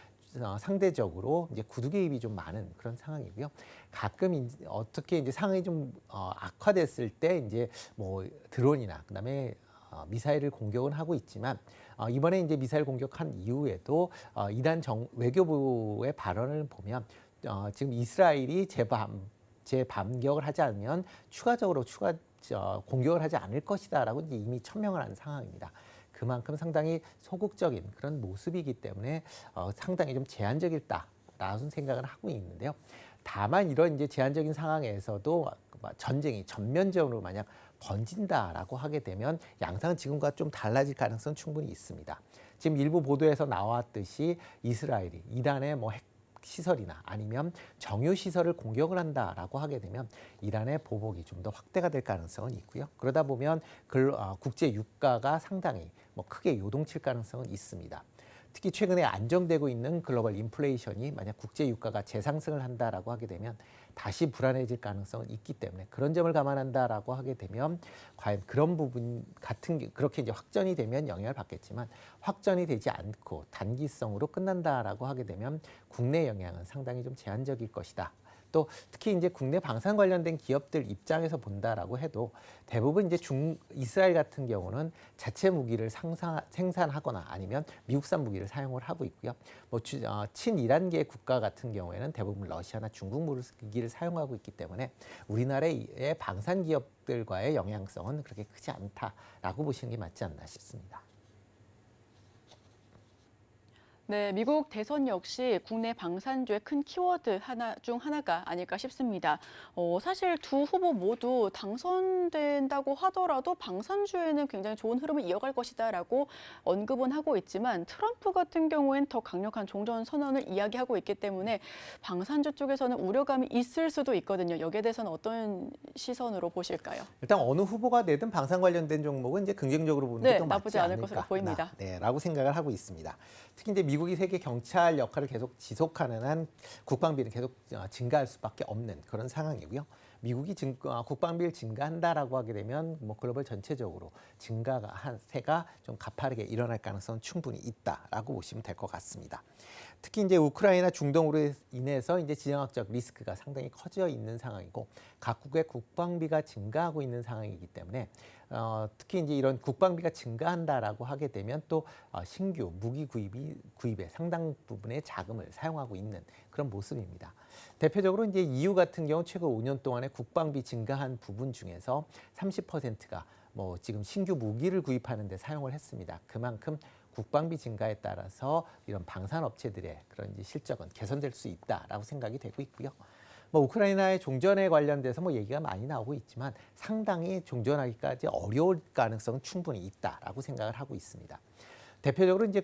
상대적으로 이제 구두 개입이 좀 많은 그런 상황이고요. 가끔 어떻게 이제 상황이 좀 악화됐을 때 이제 뭐 드론이나 그다음에 미사일을 공격은 하고 있지만 이번에 이제 미사일 공격한 이후에도 이란 외교부의 발언을 보면 지금 이스라엘이 재반격을 하지 않으면 추가적으로 공격을 하지 않을 것이다라고 이제 이미 천명을 한 상황입니다. 그만큼 상당히 소극적인 그런 모습이기 때문에 상당히 좀 제한적이다라는 생각을 하고 있는데요. 다만 이런 이제 제한적인 상황에서도 전쟁이 전면전으로 만약 번진다라고 하게 되면 양상은 지금과 좀 달라질 가능성은 충분히 있습니다. 지금 일부 보도에서 나왔듯이 이스라엘이 이란의 뭐 핵 시설이나 아니면 정유 시설을 공격을 한다라고 하게 되면 이란의 보복이 좀 더 확대가 될 가능성은 있고요. 그러다 보면 국제 유가가 상당히 뭐 크게 요동칠 가능성은 있습니다. 특히 최근에 안정되고 있는 글로벌 인플레이션이 만약 국제 유가가 재상승을 한다라고 하게 되면 다시 불안해질 가능성은 있기 때문에 그런 점을 감안한다라고 하게 되면 과연 그런 부분 같은 게 그렇게 이제 확전이 되면 영향을 받겠지만 확전이 되지 않고 단기성으로 끝난다라고 하게 되면 국내 영향은 상당히 좀 제한적일 것이다. 또 특히 이제 국내 방산 관련된 기업들 입장에서 본다라고 해도 대부분 이제 이스라엘 같은 경우는 자체 무기를 생산하거나 아니면 미국산 무기를 사용을 하고 있고요. 뭐 친이란계 국가 같은 경우에는 대부분 러시아나 중국 무기를 사용하고 있기 때문에 우리나라의 방산 기업들과의 영향성은 그렇게 크지 않다라고 보시는 게 맞지 않나 싶습니다. 네, 미국 대선 역시 국내 방산주의 큰 키워드 중 하나가 아닐까 싶습니다. 사실 두 후보 모두 당선된다고 하더라도 방산주에는 굉장히 좋은 흐름을 이어갈 것이다라고 언급은 하고 있지만 트럼프 같은 경우엔 더 강력한 종전 선언을 이야기하고 있기 때문에 방산주 쪽에서는 우려감이 있을 수도 있거든요. 여기에 대해서는 어떤 시선으로 보실까요? 일단 어느 후보가 되든 방산 관련된 종목은 이제 긍정적으로 보는 게 더 맞지 나쁘지 않을 않을까. 것으로 보입니다. 라고 생각을 하고 있습니다. 특히 이제 미국이 세계 경찰 역할을 계속 지속하는 한 국방비는 계속 증가할 수밖에 없는 그런 상황이고요. 미국이 국방비를 증가한다라고 하게 되면 뭐 글로벌 전체적으로 증가가 한세가 좀 가파르게 일어날 가능성은 충분히 있다라고 보시면 될 것 같습니다. 특히 이제 우크라이나 중동으로 인해서 이제 지정학적 리스크가 상당히 커져 있는 상황이고 각국의 국방비가 증가하고 있는 상황이기 때문에 특히 이제 이런 국방비가 증가한다라고 하게 되면 또 신규 무기 구입에 상당 부분의 자금을 사용하고 있는 그런 모습입니다. 대표적으로 이제 EU 같은 경우 최근 5년 동안에 국방비 증가한 부분 중에서 30%가 뭐 지금 신규 무기를 구입하는 데 사용을 했습니다. 그만큼 국방비 증가에 따라서 이런 방산업체들의 그런 이제 실적은 개선될 수 있다라고 생각이 되고 있고요. 뭐 우크라이나의 종전에 관련돼서 뭐 얘기가 많이 나오고 있지만 상당히 종전하기까지 어려울 가능성은 충분히 있다라고 생각을 하고 있습니다. 대표적으로 이제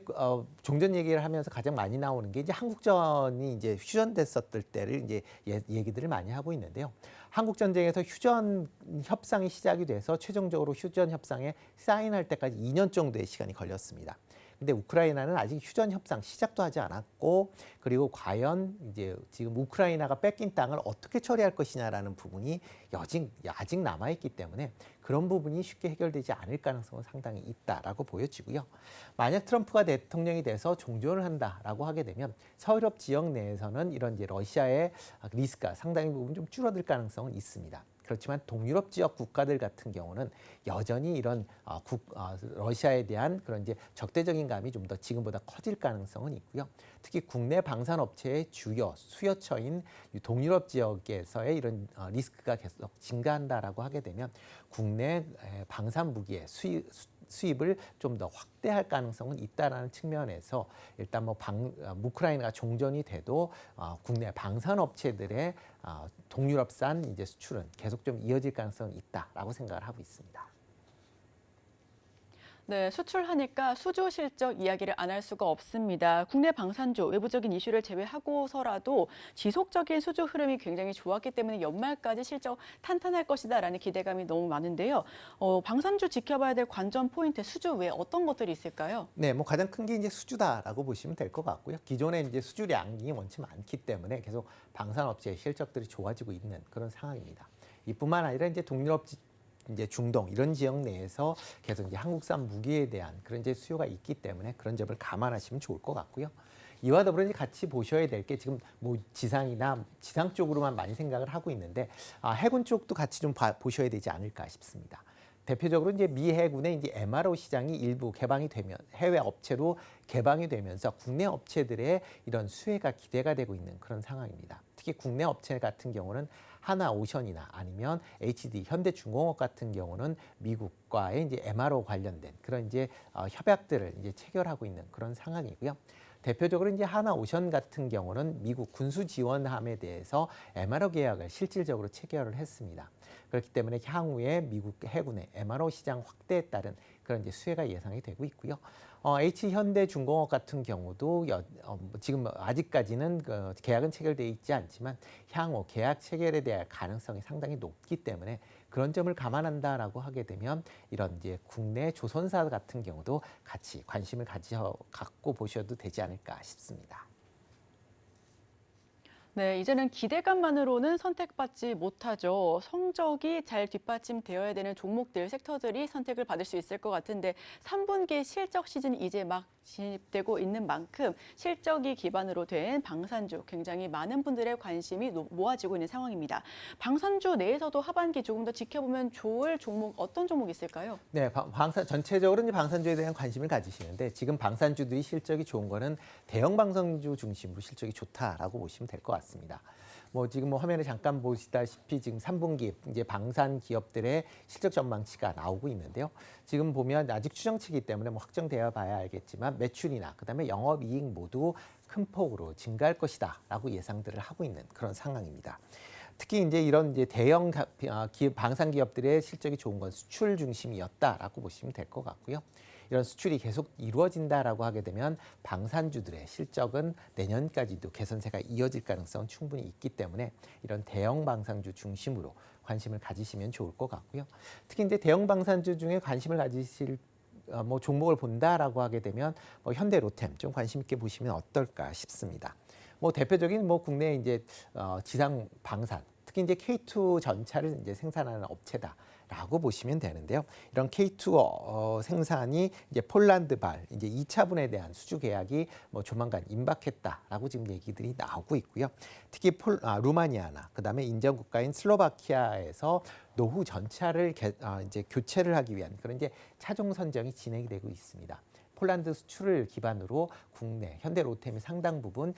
종전 얘기를 하면서 가장 많이 나오는 게 이제 한국전이 이제 휴전됐었을 때를 이제 얘기들을 많이 하고 있는데요. 한국 전쟁에서 휴전 협상이 시작이 돼서 최종적으로 휴전 협상에 사인할 때까지 2년 정도의 시간이 걸렸습니다. 근데 우크라이나는 아직 휴전 협상 시작도 하지 않았고 그리고 과연 이제 지금 우크라이나가 뺏긴 땅을 어떻게 처리할 것이냐라는 부분이 아직 남아있기 때문에 그런 부분이 쉽게 해결되지 않을 가능성은 상당히 있다라고 보여지고요. 만약 트럼프가 대통령이 돼서 종전을 한다라고 하게 되면 서유럽 지역 내에서는 이런 이제 러시아의 리스크가 상당히 부분 좀 줄어들 가능성은 있습니다. 그렇지만 동유럽 지역 국가들 같은 경우는 여전히 이런 러시아에 대한 그런 이제 적대적인 감이 좀 더 지금보다 커질 가능성은 있고요. 특히 국내 방산업체의 주요 수요처인 동유럽 지역에서의 이런 리스크가 계속 증가한다라고 하게 되면 국내 방산 무기의 수입을 좀 더 확대할 가능성은 있다라는 측면에서 일단 뭐 우크라이나가 종전이 돼도 국내 방산업체들의 동유럽산 이제 수출은 계속 좀 이어질 가능성이 있다라고 생각을 하고 있습니다. 네, 수출하니까 수주 실적 이야기를 안 할 수가 없습니다. 국내 방산주 외부적인 이슈를 제외하고서라도 지속적인 수주 흐름이 굉장히 좋았기 때문에 연말까지 실적 탄탄할 것이다라는 기대감이 너무 많은데요. 방산주 지켜봐야 될 관전 포인트 수주 외에 어떤 것들이 있을까요? 네, 뭐 가장 큰 게 이제 수주다라고 보시면 될 것 같고요. 기존에 이제 수주량이 원체 많기 때문에 계속 방산업체의 실적들이 좋아지고 있는 그런 상황입니다. 이뿐만 아니라 이제 동유럽 이제 중동 이런 지역 내에서 계속 이제 한국산 무기에 대한 그런 이제 수요가 있기 때문에 그런 점을 감안하시면 좋을 것 같고요. 이와 더불어 이제 같이 보셔야 될 게 지금 뭐 지상 쪽으로만 많이 생각을 하고 있는데 해군 쪽도 같이 좀 보셔야 되지 않을까 싶습니다. 대표적으로 이제 미 해군의 이제 MRO 시장이 일부 개방이 되면 해외 업체로 개방이 되면서 국내 업체들의 이런 수혜가 기대가 되고 있는 그런 상황입니다. 특히 국내 업체 같은 경우는 하나오션이나 아니면 HD 현대중공업 같은 경우는 미국과의 이제 MRO 관련된 그런 이제 협약들을 이제 체결하고 있는 그런 상황이고요. 대표적으로 이제 하나오션 같은 경우는 미국 군수 지원함에 대해서 MRO 계약을 실질적으로 체결을 했습니다. 그렇기 때문에 향후에 미국 해군의 MRO 시장 확대에 따른 그런 이제 수혜가 예상이 되고 있고요. H현대중공업 같은 경우도 지금 아직까지는 계약은 체결되어 있지 않지만 향후 계약 체결에 대한 가능성이 상당히 높기 때문에 그런 점을 감안한다라고 하게 되면 이런 이제 국내 조선사 같은 경우도 같이 관심을 갖고 보셔도 되지 않을까 싶습니다. 네, 이제는 기대감만으로는 선택받지 못하죠. 성적이 잘 뒷받침되어야 되는 종목들, 섹터들이 선택을 받을 수 있을 것 같은데 3분기 실적 시즌이 이제 막 진입되고 있는 만큼 실적이 기반으로 된 방산주 굉장히 많은 분들의 관심이 모아지고 있는 상황입니다. 방산주 내에서도 하반기 조금 더 지켜보면 좋을 종목 어떤 종목이 있을까요? 네, 전체적으로 이제 방산주에 대한 관심을 가지시는데 지금 방산주들이 실적이 좋은 거는 대형 방산주 중심으로 실적이 좋다라고 보시면 될 것 같습니다. 뭐 지금 뭐 화면에 잠깐 보시다시피 지금 3분기 이제 방산 기업들의 실적 전망치가 나오고 있는데요. 지금 보면 아직 추정치이기 때문에 뭐 확정되어 봐야 알겠지만 매출이나 그다음에 영업이익 모두 큰 폭으로 증가할 것이다라고 예상들을 하고 있는 그런 상황입니다. 특히 이제 이런 이제 대형 방산 기업들의 실적이 좋은 건 수출 중심이었다라고 보시면 될 것 같고요. 이런 수출이 계속 이루어진다라고 하게 되면 방산주들의 실적은 내년까지도 개선세가 이어질 가능성은 충분히 있기 때문에 이런 대형 방산주 중심으로 관심을 가지시면 좋을 것 같고요. 특히 이제 대형 방산주 중에 관심을 가지실 뭐 종목을 본다라고 하게 되면 현대 로템 좀 관심 있게 보시면 어떨까 싶습니다. 뭐 대표적인 뭐 국내 이제 지상 방산, 특히 이제 K2 전차를 이제 생산하는 업체다라고 보시면 되는데요. 이런 K2 생산이 이제 폴란드발 이제 2차분에 대한 수주 계약이 뭐 조만간 임박했다라고 지금 얘기들이 나오고 있고요. 특히 루마니아나 그다음에 인접 국가인 슬로바키아에서 노후 전차를 이제 교체를 하기 위한 그런 이제 차종 선정이 진행이 되고 있습니다. 폴란드 수출을 기반으로 국내 현대 로템이 상당 부분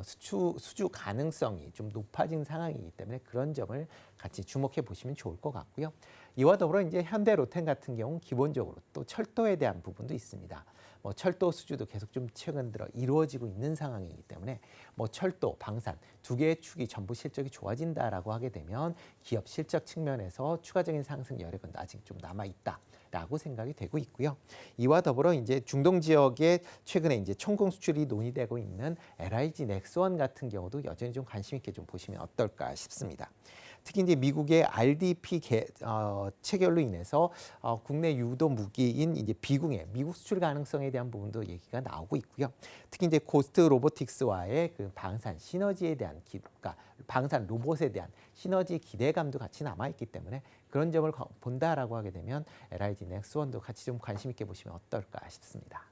수주 가능성이 좀 높아진 상황이기 때문에 그런 점을 같이 주목해 보시면 좋을 것 같고요. 이와 더불어 이제 현대 로템 같은 경우는 기본적으로 또 철도에 대한 부분도 있습니다. 뭐 철도 수주도 계속 좀 최근 들어 이루어지고 있는 상황이기 때문에 뭐 철도, 방산 두 개의 축이 전부 실적이 좋아진다라고 하게 되면 기업 실적 측면에서 추가적인 상승 여력은 아직 좀 남아 있다라고 생각이 되고 있고요. 이와 더불어 이제 중동 지역에 최근에 이제 천공 수출이 논의되고 있는 LIG 넥스원 같은 경우도 여전히 좀 관심 있게 좀 보시면 어떨까 싶습니다. 특히 이제 미국의 RDP 체결로 인해서 국내 유도 무기인 이제 비공해 미국 수출 가능성에 대한 부분도 얘기가 나오고 있고요. 특히 이제 고스트 로보틱스와의 그 방산 시너지에 대한 그러니까 방산 로봇에 대한 시너지 기대감도 같이 남아 있기 때문에 그런 점을 본다라고 하게 되면 LIG 넥스원도 같이 좀 관심 있게 보시면 어떨까 싶습니다.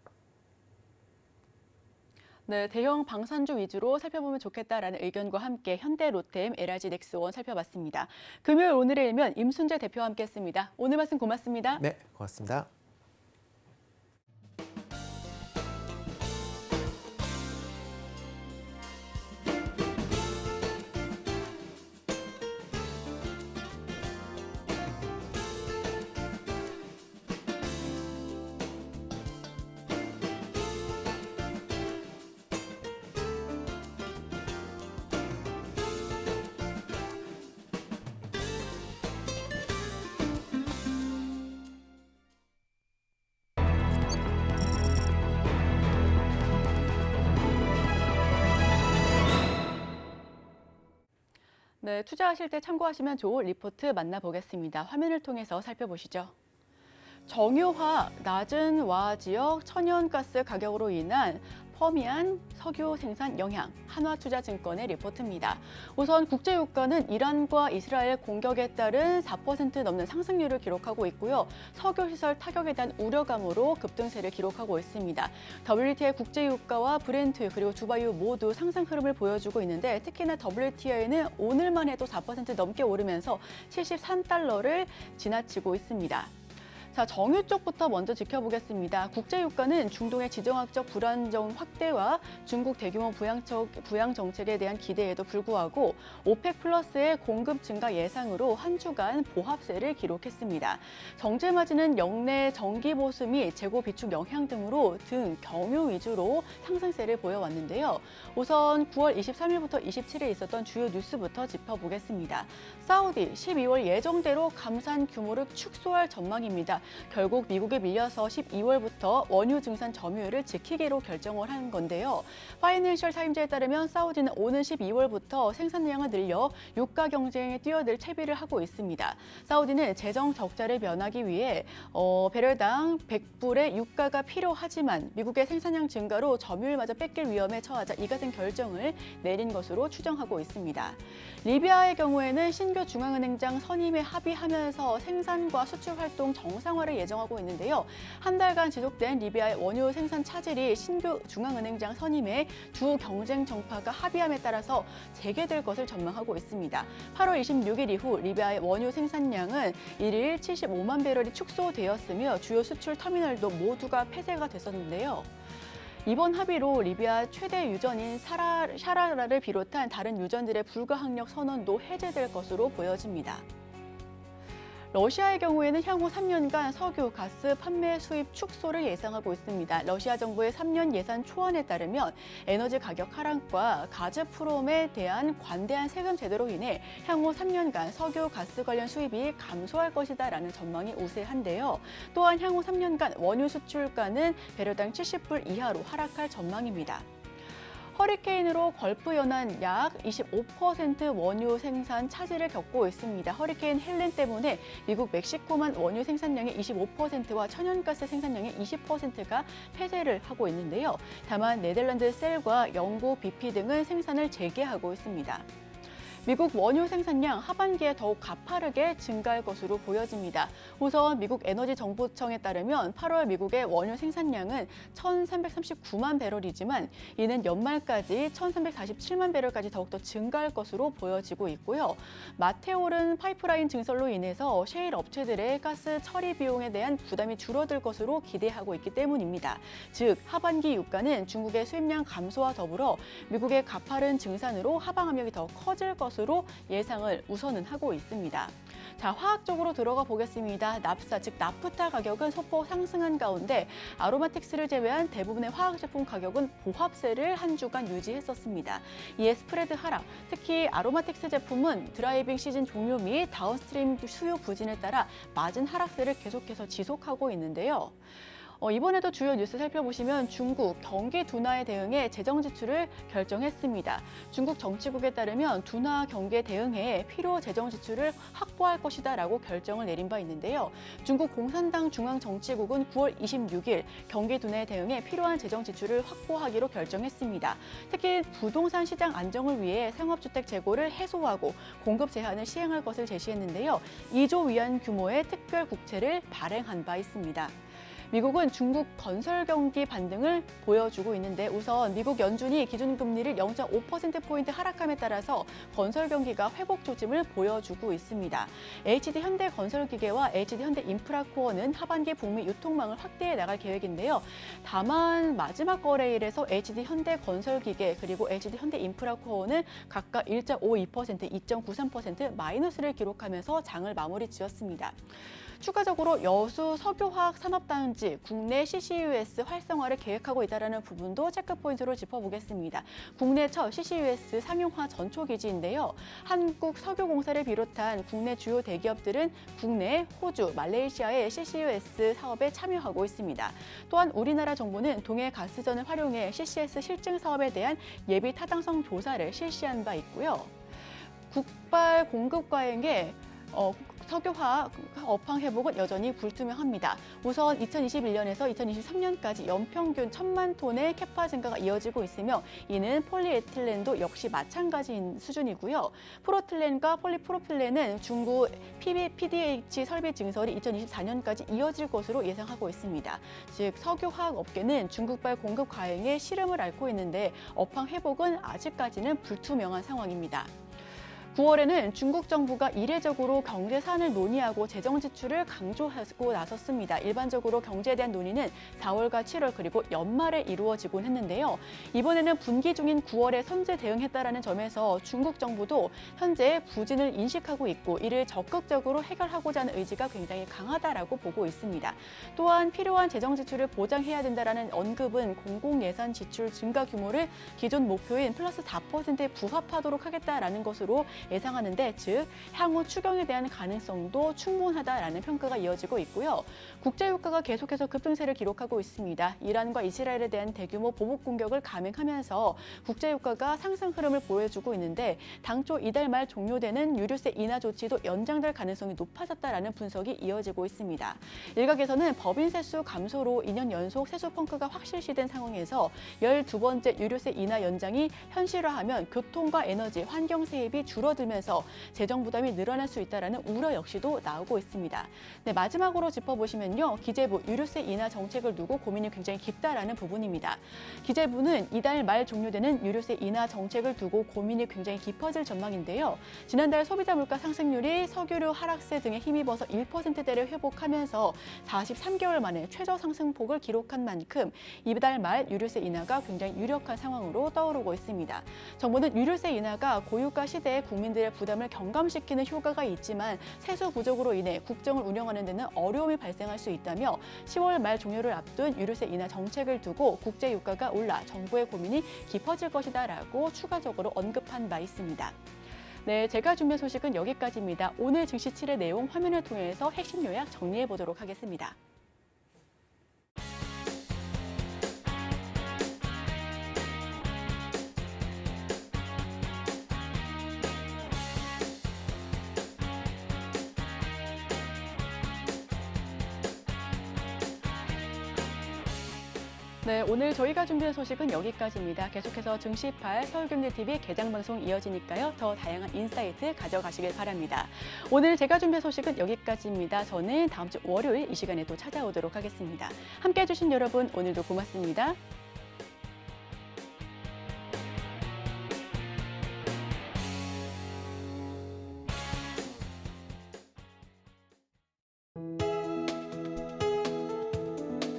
네, 대형 방산주 위주로 살펴보면 좋겠다라는 의견과 함께 현대 로템, LIG 넥스원 살펴봤습니다. 금요일 오늘의 일면 임순재 대표와 함께했습니다. 오늘 말씀 고맙습니다. 네, 고맙습니다. 네, 투자하실 때 참고하시면 좋을 리포트 만나보겠습니다. 화면을 통해서 살펴보시죠. 정유화, 낮은 와 지역 천연가스 가격으로 인한 퍼미안 석유 생산 영향, 한화투자증권의 리포트입니다. 우선 국제유가는 이란과 이스라엘 공격에 따른 4% 넘는 상승률을 기록하고 있고요. 석유시설 타격에 대한 우려감으로 급등세를 기록하고 있습니다. WTI 국제유가와 브렌트 그리고 두바이유 모두 상승 흐름을 보여주고 있는데 특히나 WTI는 오늘만 해도 4% 넘게 오르면서 73달러를 지나치고 있습니다. 자, 정유 쪽부터 먼저 지켜보겠습니다. 국제유가는 중동의 지정학적 불안정 확대와 중국 대규모 부양 정책에 대한 기대에도 불구하고 오펙 플러스의 공급 증가 예상으로 한 주간 보합세를 기록했습니다. 정제 마진은 역내 정기 보수 및 재고 비축 영향 등으로 경유 위주로 상승세를 보여왔는데요. 우선 9월 23일부터 27일 있었던 주요 뉴스부터 짚어보겠습니다. 사우디 12월 예정대로 감산 규모를 축소할 전망입니다. 결국 미국에 밀려서 12월부터 원유 증산 점유율을 지키기로 결정을 한 건데요. 파이낸셜 타임즈에 따르면 사우디는 오는 12월부터 생산량을 늘려 유가 경쟁에 뛰어들 채비를 하고 있습니다. 사우디는 재정 적자를 면하기 위해 배럴당 100불의 유가가 필요하지만 미국의 생산량 증가로 점유율마저 뺏길 위험에 처하자 이 같은 결정을 내린 것으로 추정하고 있습니다. 리비아의 경우에는 신규 중앙은행장 선임에 합의하면서 생산과 수출 활동 정상화를 예정하고 있는데요. 한 달간 지속된 리비아의 원유 생산 차질이 신규 중앙은행장 선임의 주 경쟁 정파가 합의함에 따라서 재개될 것을 전망하고 있습니다. 8월 26일 이후 리비아의 원유 생산량은 일일 75만 배럴이 축소되었으며 주요 수출 터미널도 모두가 폐쇄가 됐었는데요. 이번 합의로 리비아 최대 유전인 샤라라를 비롯한 다른 유전들의 불가항력 선언도 해제될 것으로 보여집니다. 러시아의 경우에는 향후 3년간 석유, 가스 판매 수입 축소를 예상하고 있습니다. 러시아 정부의 3년 예산 초안에 따르면 에너지 가격 하락과 가즈프롬에 대한 관대한 세금 제도로 인해 향후 3년간 석유, 가스 관련 수입이 감소할 것이다라는 전망이 우세한데요. 또한 향후 3년간 원유 수출가는 배럴당 70불 이하로 하락할 전망입니다. 허리케인으로 걸프 연안 약 25% 원유 생산 차질을 겪고 있습니다. 허리케인 헬렌 때문에 미국 멕시코만 원유 생산량의 25%와 천연가스 생산량의 20%가 폐쇄를 하고 있는데요. 다만 네덜란드 셀과 영국 BP 등은 생산을 재개하고 있습니다. 미국 원유 생산량 하반기에 더욱 가파르게 증가할 것으로 보여집니다. 우선 미국 에너지정보청에 따르면 8월 미국의 원유 생산량은 1,339만 배럴이지만 이는 연말까지 1,347만 배럴까지 더욱더 증가할 것으로 보여지고 있고요. 마테올은 파이프라인 증설로 인해서 셰일 업체들의 가스 처리 비용에 대한 부담이 줄어들 것으로 기대하고 있기 때문입니다. 즉, 하반기 유가는 중국의 수입량 감소와 더불어 미국의 가파른 증산으로 하방 압력이 더 커질 것으로 예상을 우선은 하고 있습니다. 자, 화학 쪽으로 들어가 보겠습니다. 납사, 즉 나프타 가격은 소폭 상승한 가운데 아로마틱스를 제외한 대부분의 화학 제품 가격은 보합세를 한 주간 유지했었습니다. 이에 스프레드 하락, 특히 아로마틱스 제품은 드라이빙 시즌 종료 및 다운스트림 수요 부진에 따라 마진 하락세를 계속해서 지속하고 있는데요. 이번에도 주요 뉴스 살펴보시면 중국 경기 둔화에 대응해 재정 지출을 결정했습니다. 중국 정치국에 따르면 둔화 경기에 대응해 필요 재정 지출을 확보할 것이다라고 결정을 내린 바 있는데요. 중국 공산당 중앙정치국은 9월 26일 경기 둔화에 대응해 필요한 재정 지출을 확보하기로 결정했습니다. 특히 부동산 시장 안정을 위해 상업주택 재고를 해소하고 공급 제한을 시행할 것을 제시했는데요. 2조 위안 규모의 특별 국채를 발행한 바 있습니다. 미국은 중국 건설 경기 반등을 보여주고 있는데 우선 미국 연준이 기준금리를 0.5%포인트 하락함에 따라서 건설 경기가 회복 조짐을 보여주고 있습니다. HD현대건설기계와 HD현대인프라코어는 하반기 북미 유통망을 확대해 나갈 계획인데요. 다만 마지막 거래일에서 HD현대건설기계 그리고 HD현대인프라코어는 각각 1.52%, 2.93% 마이너스를 기록하면서 장을 마무리 지었습니다. 추가적으로 여수 석유화학 산업단지 국내 CCUS 활성화를 계획하고 있다는 부분도 체크포인트로 짚어보겠습니다. 국내 첫 CCUS 상용화 전초기지인데요. 한국석유공사를 비롯한 국내 주요 대기업들은 국내, 호주, 말레이시아의 CCUS 사업에 참여하고 있습니다. 또한 우리나라 정부는 동해 가스전을 활용해 CCS 실증 사업에 대한 예비 타당성 조사를 실시한 바 있고요. 국발 공급 과잉에 석유화학 업황 회복은 여전히 불투명합니다. 우선 2021년에서 2023년까지 연평균 1,000만 톤의 캐파 증가가 이어지고 있으며 이는 폴리에틸렌도 역시 마찬가지인 수준이고요. 프로틸렌과 폴리프로필렌은 중국 PDH 설비 증설이 2024년까지 이어질 것으로 예상하고 있습니다. 즉 석유화학 업계는 중국발 공급 과잉에 시름을 앓고 있는데 업황 회복은 아직까지는 불투명한 상황입니다. 9월에는 중국 정부가 이례적으로 경제 사안을 논의하고 재정 지출을 강조하고 나섰습니다. 일반적으로 경제에 대한 논의는 4월과 7월 그리고 연말에 이루어지곤 했는데요. 이번에는 분기 중인 9월에 선제 대응했다라는 점에서 중국 정부도 현재 부진을 인식하고 있고 이를 적극적으로 해결하고자 하는 의지가 굉장히 강하다라고 보고 있습니다. 또한 필요한 재정 지출을 보장해야 된다라는 언급은 공공예산 지출 증가 규모를 기존 목표인 플러스 4%에 부합하도록 하겠다라는 것으로 예상하는데 즉 향후 추경에 대한 가능성도 충분하다라는 평가가 이어지고 있고요. 국제유가가 계속해서 급등세를 기록하고 있습니다. 이란과 이스라엘에 대한 대규모 보복 공격을 감행하면서 국제유가가 상승 흐름을 보여주고 있는데 당초 이달 말 종료되는 유류세 인하 조치도 연장될 가능성이 높아졌다라는 분석이 이어지고 있습니다. 일각에서는 법인 세수 감소로 2년 연속 세수 펑크가 확실시된 상황에서 12번째 유류세 인하 연장이 현실화하면 교통과 에너지, 환경 세입이 줄어들면서 재정 부담이 늘어날 수 있다는 우려 역시도 나오고 있습니다. 네, 마지막으로 짚어보시면요. 기재부 유류세 인하 정책을 두고 고민이 굉장히 깊다라는 부분입니다. 기재부는 이달 말 종료되는 유류세 인하 정책을 두고 고민이 굉장히 깊어질 전망인데요. 지난달 소비자 물가 상승률이 석유류 하락세 등에 힘입어서 1%대를 회복하면서 43개월 만에 최저 상승폭을 기록한 만큼 이달 말 유류세 인하가 굉장히 유력한 상황으로 떠오르고 있습니다. 정부는 유류세 인하가 고유가 시대에 국민들의 부담을 경감시키는 효과가 있지만 세수 부족으로 인해 국정을 운영하는 데는 어려움이 발생할 수 있다며 10월 말 종료를 앞둔 유류세 인하 정책을 두고 국제 유가가 올라 정부의 고민이 깊어질 것이다라고 추가적으로 언급한 바 있습니다. 네, 제가 준비한 소식은 여기까지입니다. 오늘 증시 7의 내용 화면을 통해서 핵심 요약 정리해 보도록 하겠습니다. 네, 오늘 저희가 준비한 소식은 여기까지입니다. 계속해서 증시8 서울경제TV 개장방송 이어지니까요. 더 다양한 인사이트 가져가시길 바랍니다. 오늘 제가 준비한 소식은 여기까지입니다. 저는 다음 주 월요일 이 시간에 또 찾아오도록 하겠습니다. 함께해 주신 여러분 오늘도 고맙습니다.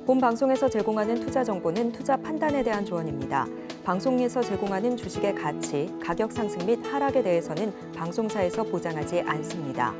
본 방송에서 제공하는 투자 정보는 투자 판단에 대한 조언입니다. 방송에서 제공하는 주식의 가치, 가격 상승 및 하락에 대해서는 방송사에서 보장하지 않습니다.